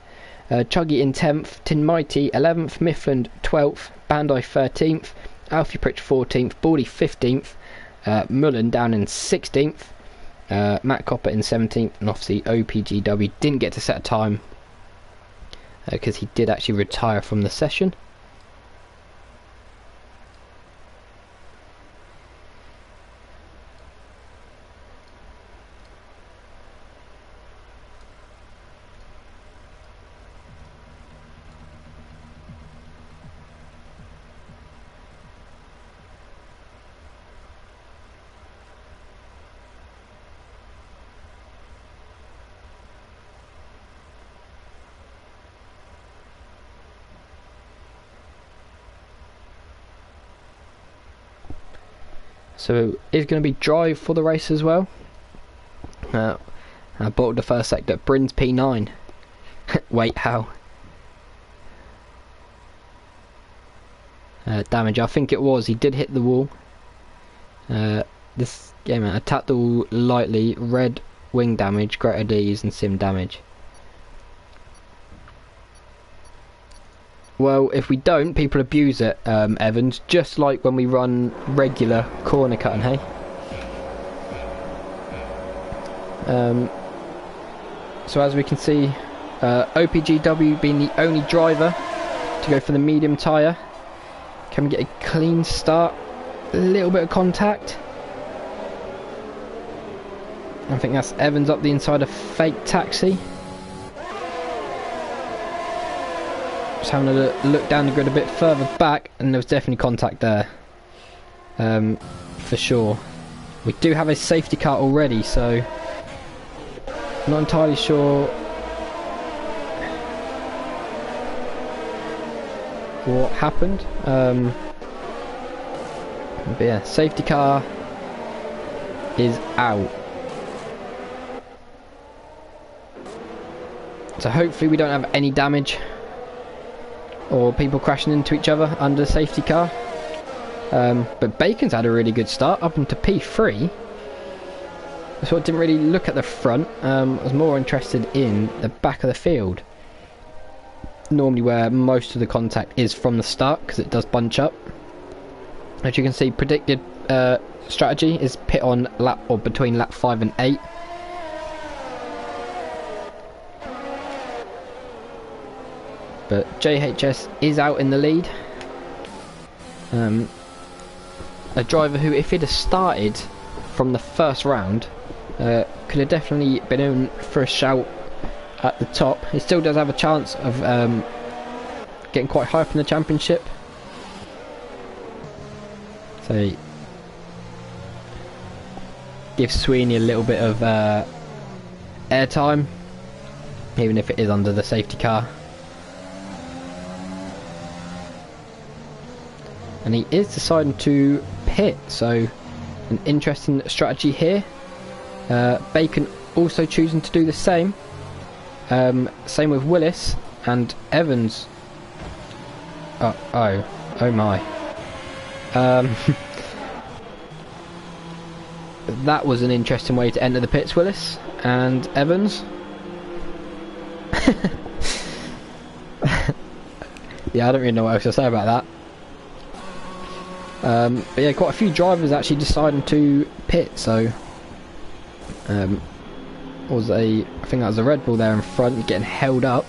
Chuggy in 10th, Tin Mighty 11th, Mifflin 12th, Bandai 13th, Alfie Pritch 14th, Baldy 15th, Mullen down in 16th, Matt Copper in 17th, and obviously OPGW didn't get to set a time because he did actually retire from the session. So it's going to be dry for the race as well. I bottled the first sector. Brins P9. Wait, how? Damage. I think it was. He did hit the wall. This game attacked the wall lightly. Red wing damage, greater D's, and sim damage. Well, if we don't, people abuse it, Evans, just like when we run regular corner cutting, hey? So as we can see, OPGW being the only driver to go for the medium tyre. Can we get a clean start? A little bit of contact. I think that's Evans up the inside of Fake Taxi. Just having a look down the grid a bit further back, and there was definitely contact there, for sure. We do have a safety car already, so not entirely sure what happened. But yeah, safety car is out. So hopefully we don't have any damage or people crashing into each other under the safety car. But Bacon's had a really good start up into P3. I sort of didn't really look at the front. I was more interested in the back of the field, normally where most of the contact is from the start, because it does bunch up. As you can see, predicted strategy is pit on lap or between lap 5 and 8. But JHS is out in the lead. A driver who, if he'd have started from the first round, could have definitely been in for a shout at the top. He still does have a chance of getting quite high up in the championship. So give Sweeney a little bit of airtime, even if it is under the safety car. And he is deciding to pit, so an interesting strategy here. Bacon also choosing to do the same. Same with Willis and Evans. Oh my. That was an interesting way to enter the pits, Willis and Evans. Yeah, I don't really know what else to say about that. But yeah, quite a few drivers actually deciding to pit, so I think that was a Red Bull there in front getting held up.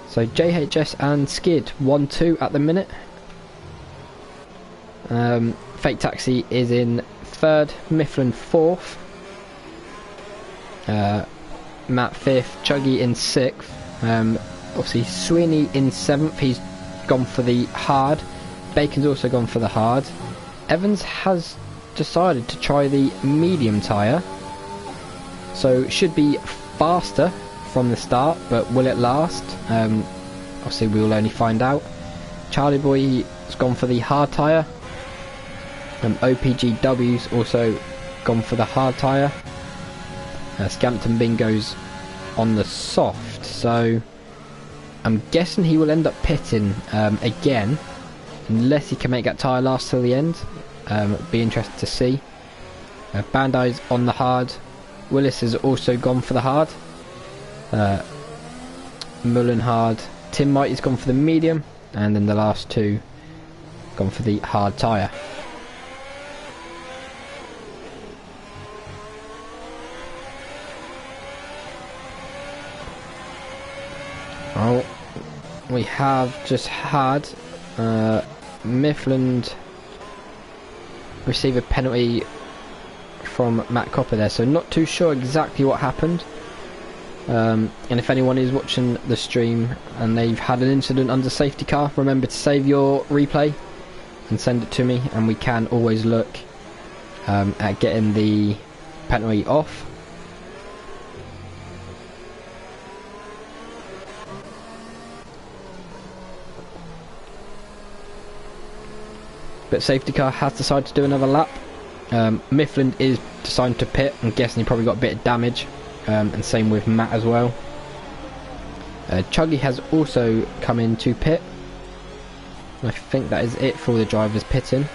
So JHS and Skid 1-2 at the minute. Fake Taxi is in 3rd, Mifflin 4th, Matt 5th, Chuggy in 6th, obviously Sweeney in 7th, he's gone for the hard. Bacon's also gone for the hard. Evans has decided to try the medium tyre, so should be faster from the start, but will it last? Obviously we will only find out. Charlie Boy has gone for the hard tyre. OPGW's also gone for the hard tyre. Scampton Bingo's on the soft, so I'm guessing he will end up pitting again, unless he can make that tyre last till the end. Be interested to see. Bandai's on the hard. Willis has also gone for the hard. Mullen hard. Tim Might has gone for the medium, and then the last two gone for the hard tyre. Oh, we have just had Mifflin receive a penalty from Matt Copper there, so not too sure exactly what happened. And if anyone is watching the stream and they've had an incident under safety car, remember to save your replay and send it to me, and we can always look at getting the penalty off. But safety car has decided to do another lap. Mifflin is deciding to pit. I'm guessing he probably got a bit of damage, and same with Matt as well. Chuggy has also come in to pit. I think that is it for the drivers pitting.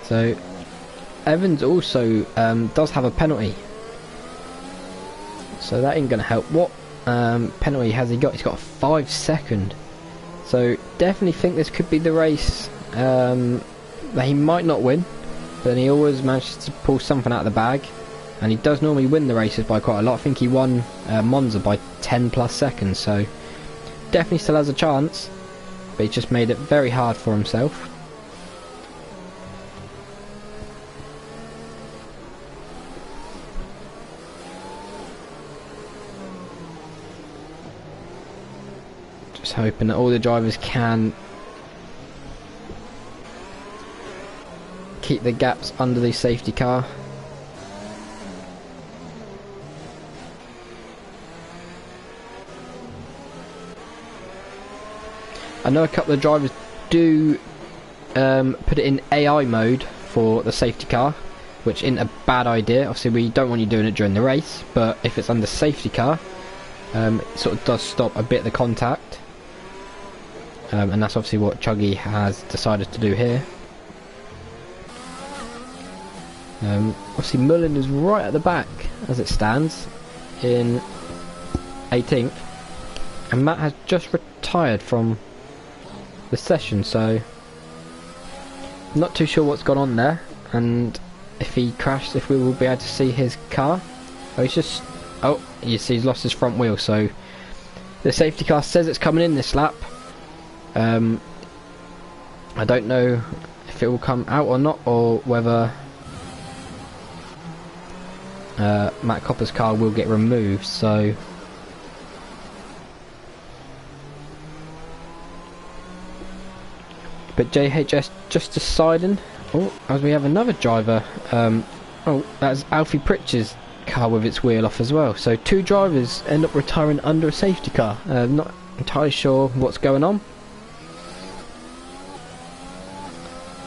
So Evans also does have a penalty, so that ain't going to help. What penalty has he got? He's got a 5 second, so definitely think this could be the race that he might not win, but then he always manages to pull something out of the bag, and he does normally win the races by quite a lot. I think he won Monza by 10 plus seconds, so definitely still has a chance, but he's just made it very hard for himself. Just hoping that all the drivers can keep the gaps under the safety car. I know a couple of drivers do put it in AI mode for the safety car, which isn't a bad idea. Obviously we don't want you doing it during the race, but if it's under safety car, it sort of does stop a bit of the contact. And that's obviously what Chuggy has decided to do here. Obviously Mullen is right at the back as it stands in 18th, and Matt has just retired from the session, so not too sure what's gone on there, and if he crashed, if we will be able to see his car. Oh, he's just, oh, you see he's lost his front wheel, so the safety car says it's coming in this lap. I don't know if it will come out or not, or whether Matt Copper's car will get removed, so but JHS just deciding, oh, as we have another driver, oh, that's Alfie Pritchard's car with its wheel off as well, so two drivers end up retiring under a safety car. Not entirely sure what's going on,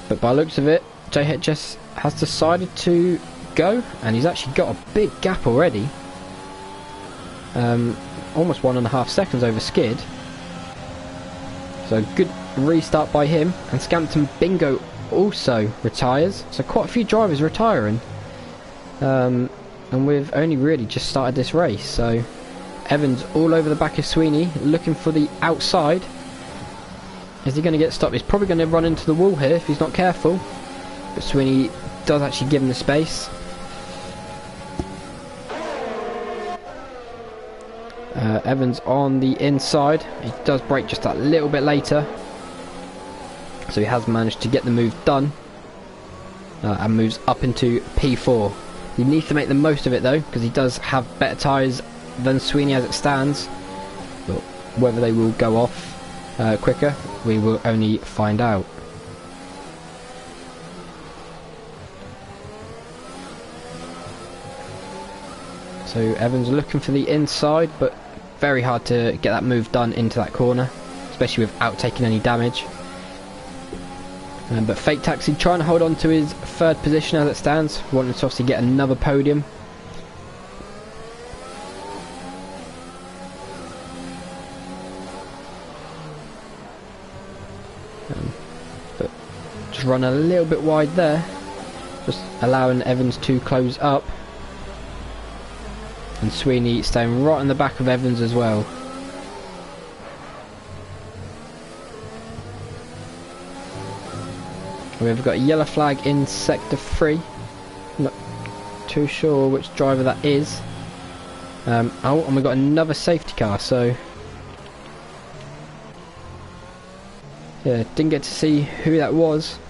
but by the looks of it, JHS has decided to go, and he's actually got a big gap already. Almost 1.5 seconds over skid. So good restart by him, and Scampton Bingo also retires. So quite a few drivers retiring. And we've only really just started this race. So Evans all over the back of Sweeney, looking for the outside. Is he going to get stopped? He's probably going to run into the wall here if he's not careful. But Sweeney does actually give him the space. Evans on the inside. He does brake just that little bit later, so he has managed to get the move done, and moves up into P4. He needs to make the most of it though, because he does have better tyres than Sweeney as it stands, but whether they will go off quicker, we will only find out. So Evans looking for the inside, but very hard to get that move done into that corner, especially without taking any damage. But Fake Taxi trying to hold on to his third position as it stands, wanting to obviously get another podium. run a little bit wide there, just allowing Evans to close up, and Sweeney staying right in the back of Evans as well. We've got a yellow flag in sector 3. Not too sure which driver that is. Oh, and we've got another safety car, so yeah, didn't get to see who that was.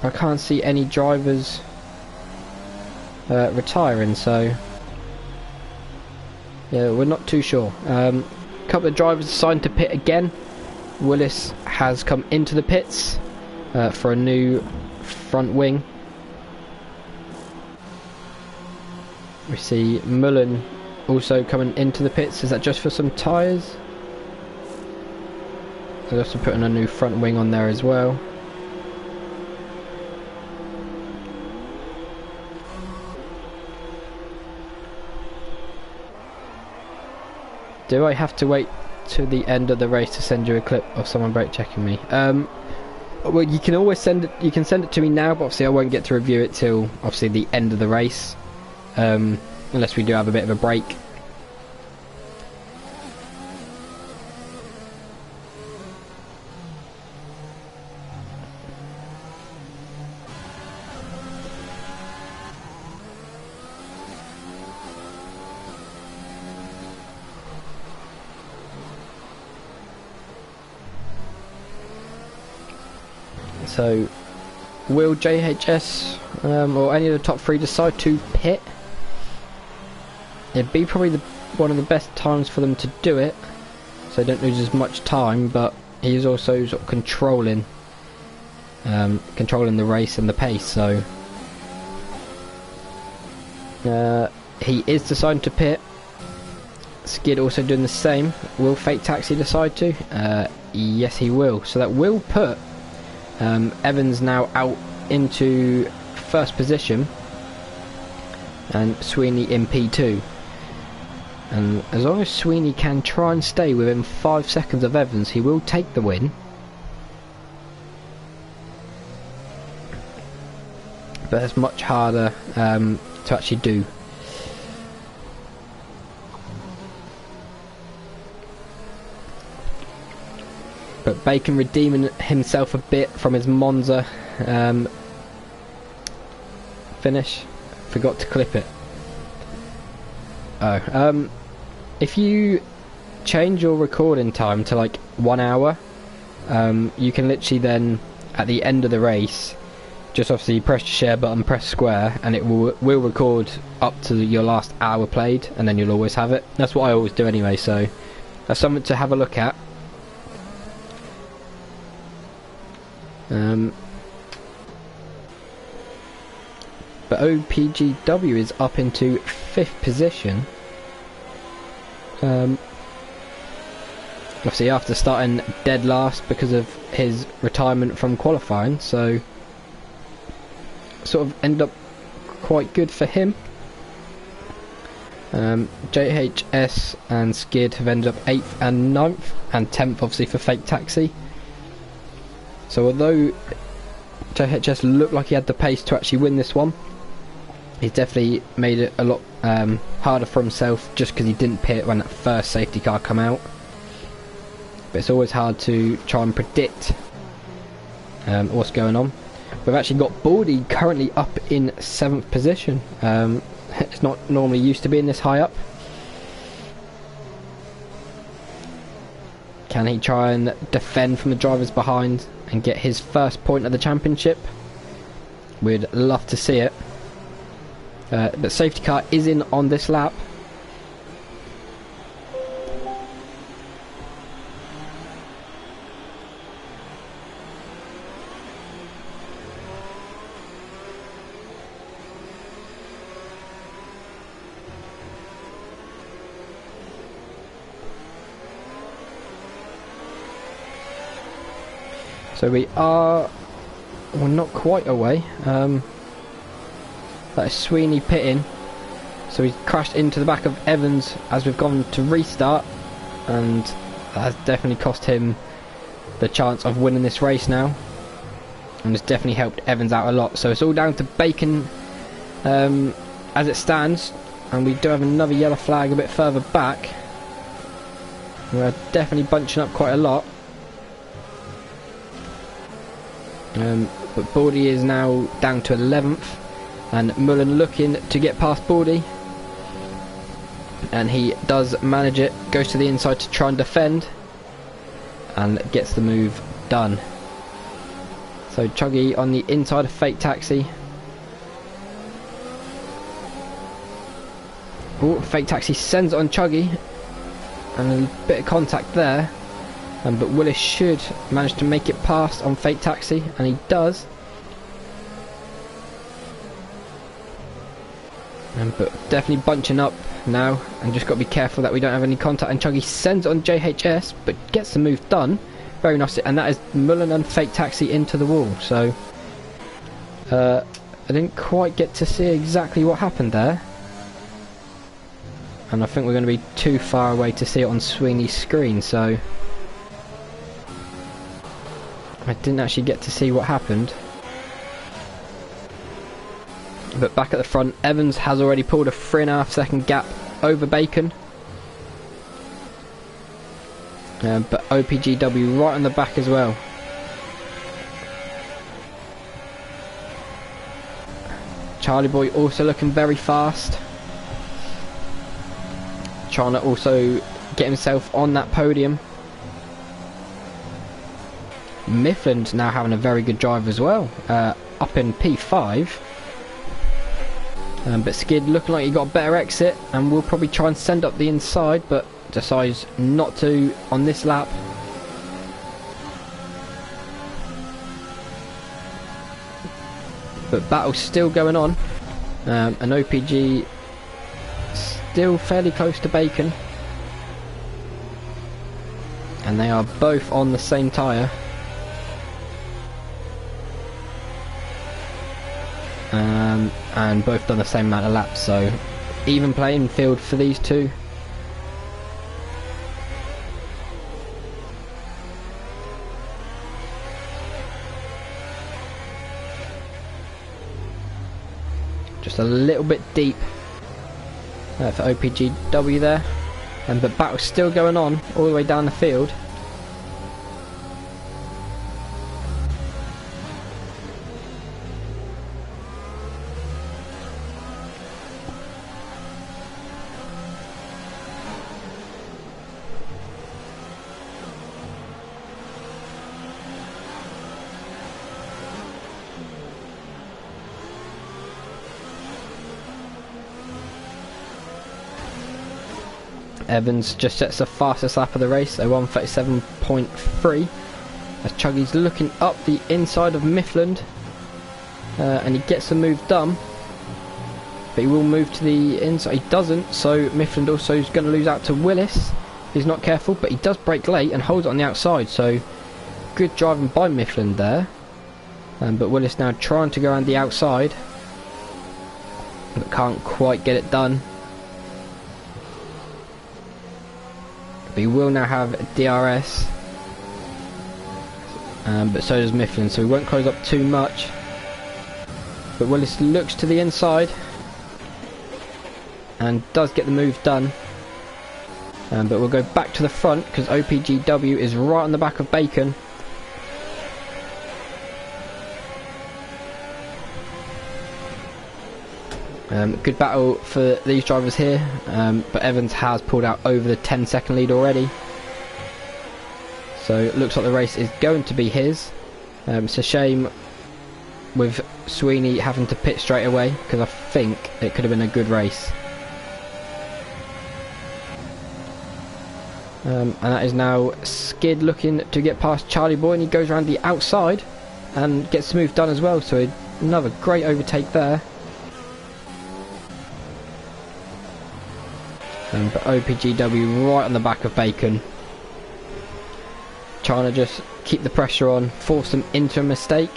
I can't see any drivers retiring, so yeah, we're not too sure. A couple of drivers assigned to pit again. Willis has come into the pits for a new front wing. We see Mullen also coming into the pits. Is that just for some tyres? They're also putting a new front wing on there as well. Do I have to wait to the end of the race to send you a clip of someone brake checking me? Well, you can always send it. You can send it to me now, but obviously I won't get to review it till obviously the end of the race, unless we do have a bit of a break. So, will JHS or any of the top 3 decide to pit? It'd be probably one of the best times for them to do it, so they don't lose as much time. But he is also sort of controlling the race and the pace. So he is deciding to pit. Skid also doing the same. Will Fake Taxi decide to? Yes, he will. So that will put Evans now out into first position and Sweeney in P2, and as long as Sweeney can try and stay within 5 seconds of Evans, he will take the win. But it's much harder to actually do. But Bacon redeeming himself a bit from his Monza finish. Forgot to clip it. Oh, if you change your recording time to like 1 hour, you can literally then, at the end of the race, just obviously press the share button, press square, and it will record up to your last hour played, and then you'll always have it. That's what I always do anyway, so that's something to have a look at. But OPGW is up into 5th position. Obviously after starting dead last because of his retirement from qualifying, so sort of end up quite good for him. JHS and Skid have ended up 8th and 9th, and 10th obviously for Fake Taxi. So although JHS looked like he had the pace to actually win this one, he's definitely made it a lot harder for himself just because he didn't pit when that first safety car come out. But it's always hard to try and predict what's going on. We've actually got Baldy currently up in 7th position. It's not normally used to being this high up. Can he try and defend from the drivers behind and get his first point of the championship? We'd love to see it. But safety car is in on this lap. So we're not quite away. That is Sweeney pitting. So he's crashed into the back of Evans as we've gone to restart, and that has definitely cost him the chance of winning this race now, and it's definitely helped Evans out a lot. So it's all down to Bacon as it stands, and we do have another yellow flag a bit further back. We're definitely bunching up quite a lot. But Baldy is now down to 11th, and Mullen looking to get past Baldy, and he does manage it, goes to the inside to try and defend, and gets the move done. So Chuggy on the inside of Fake Taxi. Oh, Fake Taxi sends it on Chuggy, and a bit of contact there, but Willis should manage to make it past on Fake Taxi, and he does. But definitely bunching up now, and just got to be careful that we don't have any contact. And Chuggy sends it on JHS, but gets the move done. Very nice, and that is Mullen and Fake Taxi into the wall. So I didn't quite get to see exactly what happened there, and I think we're going to be too far away to see it on Sweeney's screen, so I didn't actually get to see what happened. But back at the front, Evans has already pulled a 3.5 second gap over Bacon. But OPGW right on the back as well. Charlie Boy also looking very fast, trying to also get himself on that podium. Mifflin's now having a very good drive as well, up in P5. But Skid looking like he got a better exit, and will probably try and send up the inside, but decides not to on this lap. But battle's still going on, and OPG still fairly close to Bacon, and they are both on the same tyre. And both done the same amount of laps, so even playing field for these two. Just a little bit deep for OPGW there, but battle's still going on all the way down the field. Evans just sets the fastest lap of the race, a 1:37.3, as Chuggy's looking up the inside of Mifflin, and he gets the move done, but he will move to the inside. He doesn't, so Mifflin also is going to lose out to Willis. He's not careful, but he does brake late and holds it on the outside, so good driving by Mifflin there. But Willis now trying to go around the outside, but can't quite get it done. But he will now have DRS, but so does Mifflin, so we won't close up too much. But Willis looks to the inside and does get the move done, but we'll go back to the front because OPGW is right on the back of Bacon. Good battle for these drivers here, but Evans has pulled out over the 10-second lead already, so it looks like the race is going to be his. It's a shame with Sweeney having to pit straight away, because I think it could have been a good race. And that is now Skid looking to get past Charlie Boy, and he goes around the outside and gets the move done as well, so another great overtake there. But OPGW right on the back of Bacon, trying to just keep the pressure on, force them into a mistake.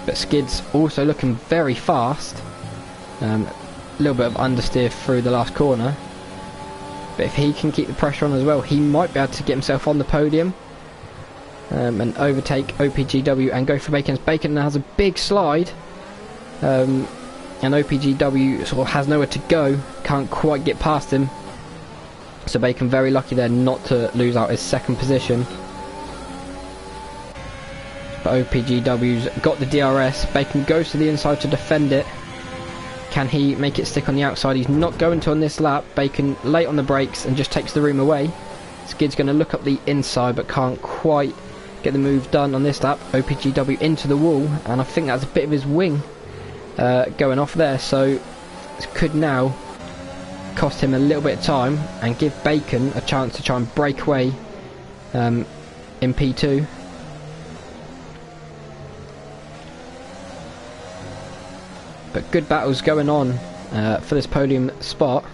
But Skid's also looking very fast, little bit of understeer through the last corner. But if he can keep the pressure on as well, he might be able to get himself on the podium and overtake OPGW and go for Bacon. Bacon now has a big slide, and OPGW sort of has nowhere to go, can't quite get past him. So Bacon very lucky there not to lose out his second position. But OPGW's got the DRS. Bacon goes to the inside to defend it. Can he make it stick on the outside? He's not going to on this lap. Bacon late on the brakes and just takes the room away. Skid's going to look up the inside but can't quite get the move done on this lap. OPGW into the wall, and I think that's a bit of his wing going off there, so this could now cost him a little bit of time and give Bacon a chance to try and break away in P2. But good battles going on for this podium spot.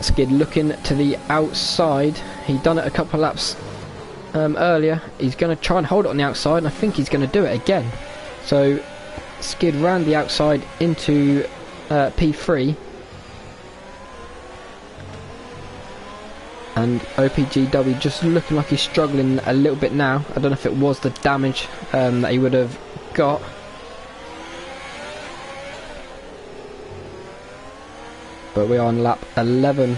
Skid looking to the outside. He'd done it a couple of laps earlier. He's going to try and hold it on the outside, and I think he's going to do it again. So Skid round the outside into P3. And OPGW just looking like he's struggling a little bit now. I don't know if it was the damage that he would have got. But we are on lap 11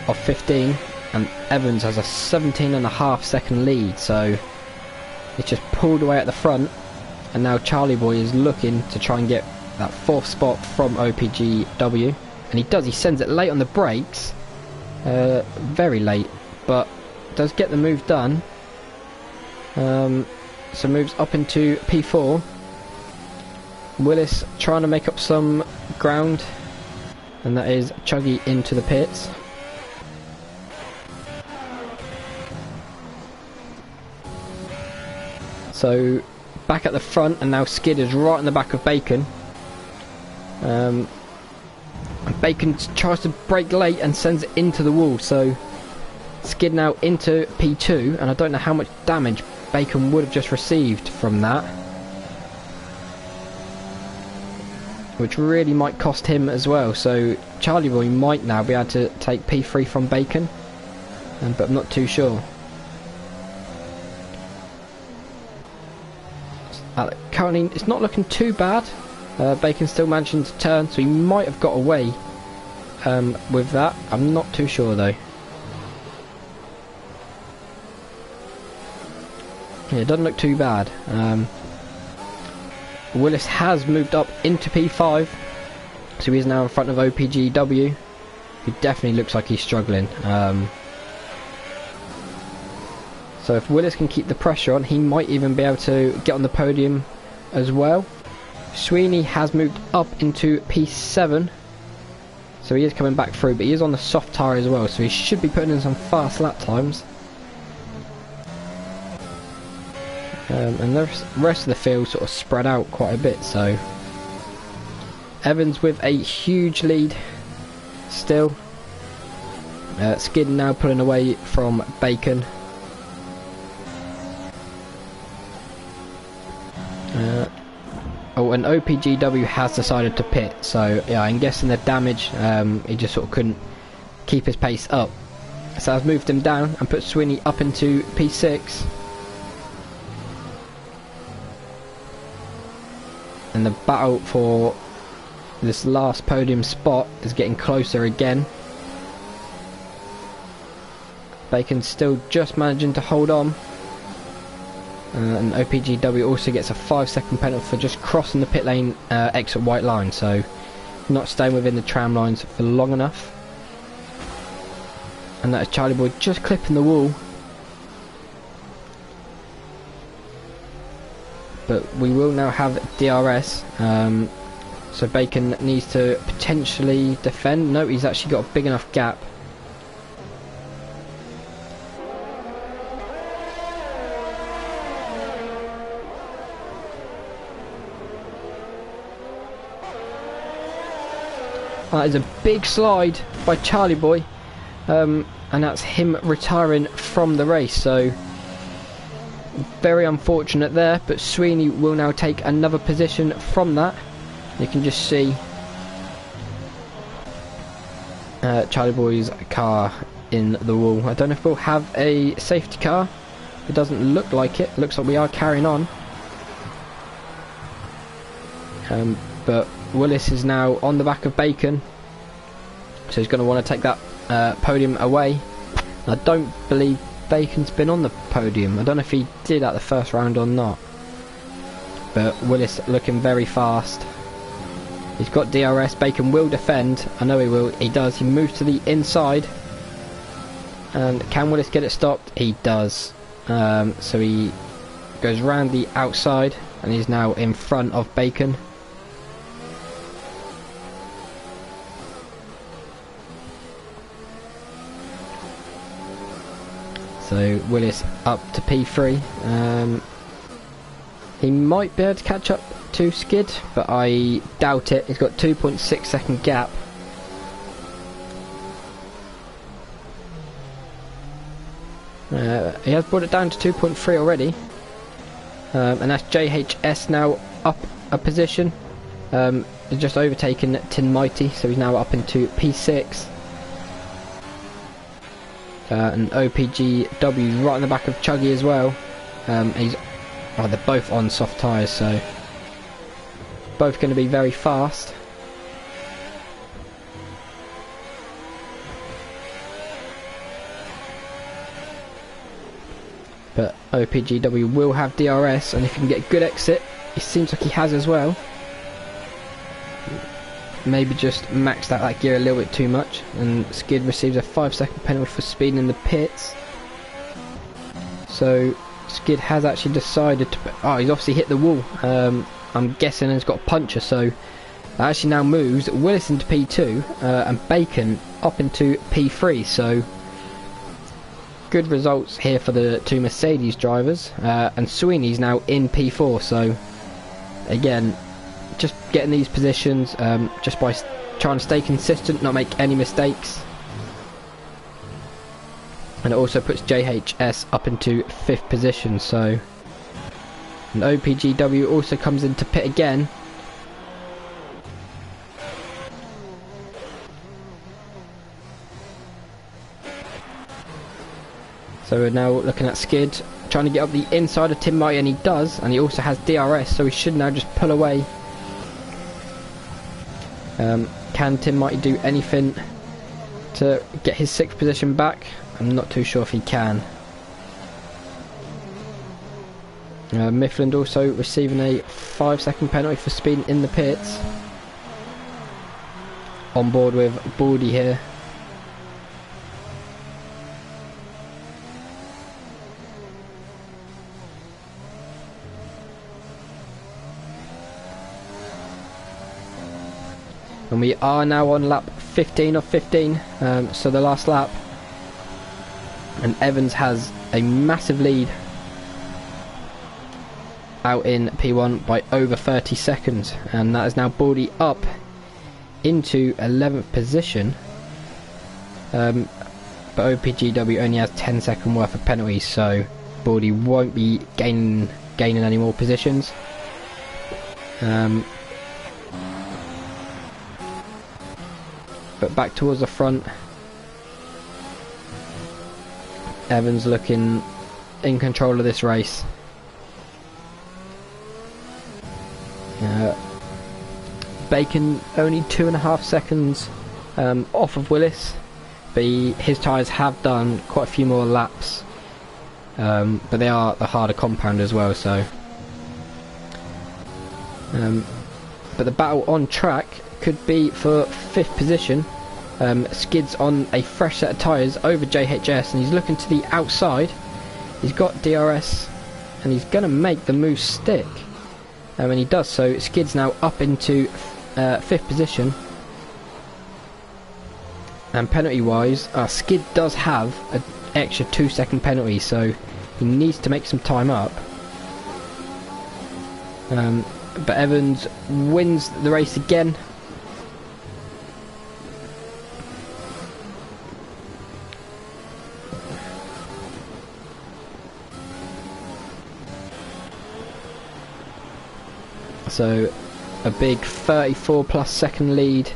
of 15, and Evans has a 17.5 second lead, so he's just pulled away at the front, and now Charlie Boy is looking to try and get that fourth spot from OPGW, and he does. He sends it late on the brakes, very late, but does get the move done. So moves up into P4. Willis trying to make up some ground, and that is Chuggy into the pits. So back at the front, and now Skid is right in the back of Bacon. Bacon tries to brake late and sends it into the wall, so Skid now into P2, and I don't know how much damage Bacon would have just received from that, which really might cost him as well. So Charlie Boy might now be able to take P3 from Bacon, but I'm not too sure. Currently it's not looking too bad. Bacon's still managing to turn, so he might have got away with that. I'm not too sure though. Yeah, it doesn't look too bad. Willis has moved up into P5, so he is now in front of OPGW, who definitely looks like he's struggling. So if Willis can keep the pressure on, he might even be able to get on the podium as well. Sweeney has moved up into P7, so he is coming back through, but he is on the soft tyre as well, so he should be putting in some fast lap times. And the rest of the field sort of spread out quite a bit, so Evans with a huge lead still. Skid now pulling away from Bacon. Oh, and OPGW has decided to pit, so yeah, I'm guessing the damage, he just sort of couldn't keep his pace up. So I've moved him down and put Sweeney up into P6. And the battle for this last podium spot is getting closer again. Bacon's still just managing to hold on. And OPGW also gets a 5-second penalty for just crossing the pit lane exit white line, so not staying within the tram lines for long enough. And that is Charlie Boy just clipping the wall. But we will now have DRS, so Bacon needs to potentially defend. No, he's actually got a big enough gap. That is a big slide by Charlie Boy, and that's him retiring from the race. So very unfortunate there, but Sweeney will now take another position from that. You can just see Charlie Boy's car in the wall. I don't know if we'll have a safety car. It doesn't look like it. Looks like we are carrying on. But Willis is now on the back of Bacon, so he's going to want to take that podium away. I don't believe Bacon's been on the podium. I don't know if he did at the first round or not, but Willis looking very fast. He's got DRS. Bacon will defend. I know he will. He does. He moves to the inside. And can Willis get it stopped? He does. So he goes round the outside and he's now in front of Bacon. So Willis up to P3. He might be able to catch up to Skid, but I doubt it. He's got 2.6 second gap. He has brought it down to 2.3 already. And that's JHS now up a position. He's just overtaken Tin Mighty, so he's now up into P6. And OPGW right in the back of Chuggy as well. They're both on soft tyres, so both going to be very fast. But OPGW will have DRS, and if he can get a good exit, it seems like he has as well. Maybe just maxed out that gear a little bit too much, and Skid receives a 5-second penalty for speeding in the pits. So Skid has actually decided to... Oh, he's obviously hit the wall. I'm guessing he's got a puncher, so that actually now moves Willis into P2 and Bacon up into P3. So good results here for the two Mercedes drivers, and Sweeney's now in P4. So again, just getting these positions just by trying to stay consistent, not make any mistakes. And it also puts JHS up into 5th position. So, and OPGW also comes into pit again. So we're now looking at Skid trying to get up the inside of Tim Mighty, and he does, and he also has DRS, so he should now just pull away. Can Tim Mighty do anything to get his 6th position back? I'm not too sure if he can. Mifflin also receiving a 5-second penalty for speeding in the pits. On board with Baldy here. And we are now on lap 15 of 15, so the last lap. And Evans has a massive lead out in P1 by over 30 seconds, and that is now Baldy up into 11th position. But OPGW only has 10-second worth of penalties, so Baldy won't be gaining any more positions. But back towards the front, Evans looking in control of this race. Bacon only 2.5 seconds off of Willis, but his tyres have done quite a few more laps, but they are the harder compound as well. So, but the battle on track could be for 5th position. Skid's on a fresh set of tyres over JHS, and he's looking to the outside. He's got DRS, and he's going to make the move stick. And he does so. Skid's now up into 5th position. And penalty wise, Skid does have an extra 2-second penalty, so he needs to make some time up. But Evans wins the race again. So a big 34 plus second lead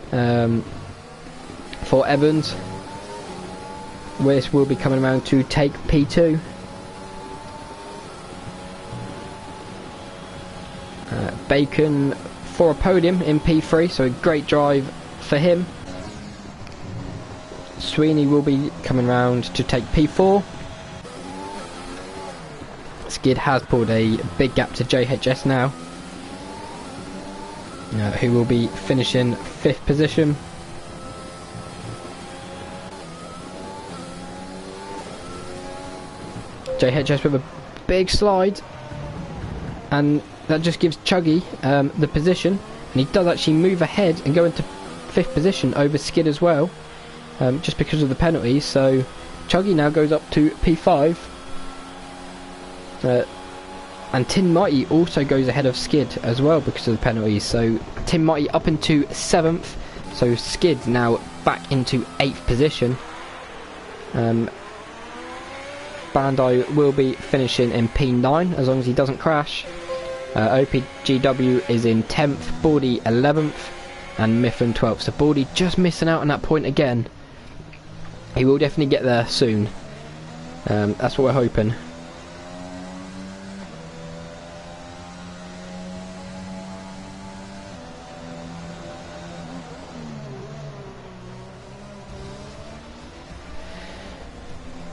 for Evans. Willis will be coming around to take P2. Bacon for a podium in P3, so a great drive for him. Sweeney will be coming round to take P4. Skid has pulled a big gap to JHS now, who will be finishing 5th position. JHS with a big slide, and that just gives Chuggy the position, and he does actually move ahead and go into 5th position over Skid as well, just because of the penalties. So Chuggy now goes up to P5, and Tin Mighty also goes ahead of Skid as well because of the penalties. So Tin Mighty up into 7th, so Skid now back into 8th position. Bandai will be finishing in P9 as long as he doesn't crash. OPGW is in 10th, Baldy 11th, and Mifflin 12th. So Baldy just missing out on that point again. He will definitely get there soon. That's what we're hoping.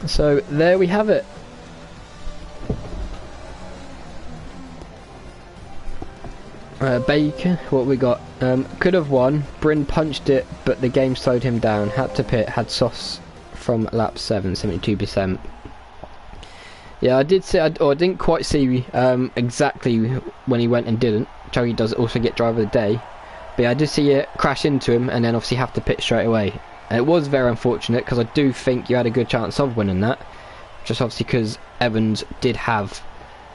So there we have it. Bacon, what we got? Could have won. Bryn punched it, but the game slowed him down. Had to pit. Had sauce from lap 7, 72%. Yeah, I did see, I didn't quite see exactly when he went and didn't. Chuggy does also get driver of the day, but yeah, I did see it crash into him and then obviously have to pit straight away. And it was very unfortunate because I do think you had a good chance of winning that, just obviously because Evans did have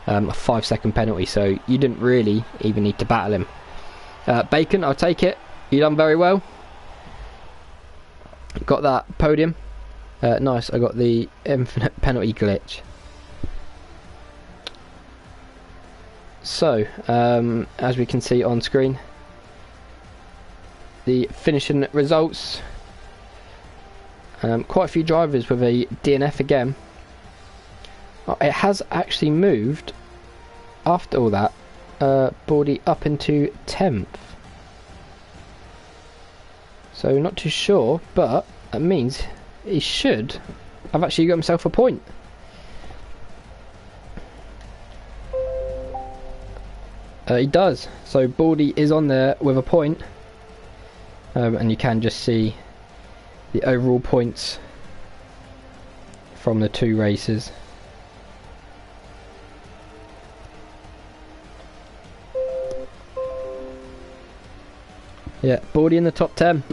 a 5-second penalty, so you didn't really even need to battle him. Bacon, I'll take it. You done very well. Got that podium. Nice, I got the infinite penalty glitch. So, as we can see on screen, the finishing results. Quite a few drivers with a DNF again. Oh, it has actually moved after all that. Baldy up into 10th. So not too sure, but that means he should have actually got himself a point. He does. So Baldy is on there with a point, and you can just see the overall points from the 2 races. Yeah, Baldy in the top 10.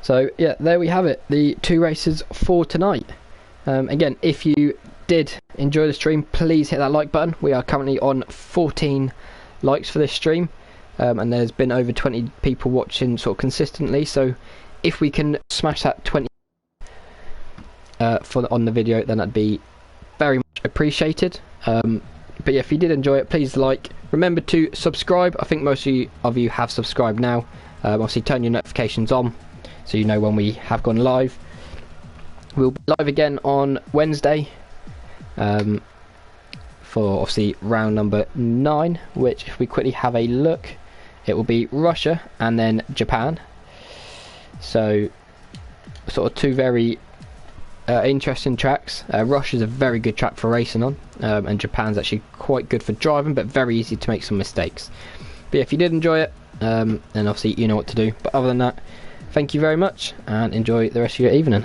So yeah, there we have it, the 2 races for tonight. Again, if you did enjoy the stream, please hit that like button. We are currently on 14 likes for this stream, and there's been over 20 people watching sort of consistently, so if we can smash that 20 on the video, then that'd be very much appreciated. But yeah, if you did enjoy it, please like. Remember to subscribe. I think most of you have subscribed now. Obviously turn your notifications on so you know when we have gone live. We'll be live again on Wednesday for obviously round number 9, which if we quickly have a look, it will be Russia and then Japan. So sort of 2 very interesting tracks. Russia's a very good track for racing on, and Japan's actually quite good for driving, but very easy to make some mistakes. But yeah, if you did enjoy it, then obviously you know what to do. But other than that, thank you very much and enjoy the rest of your evening.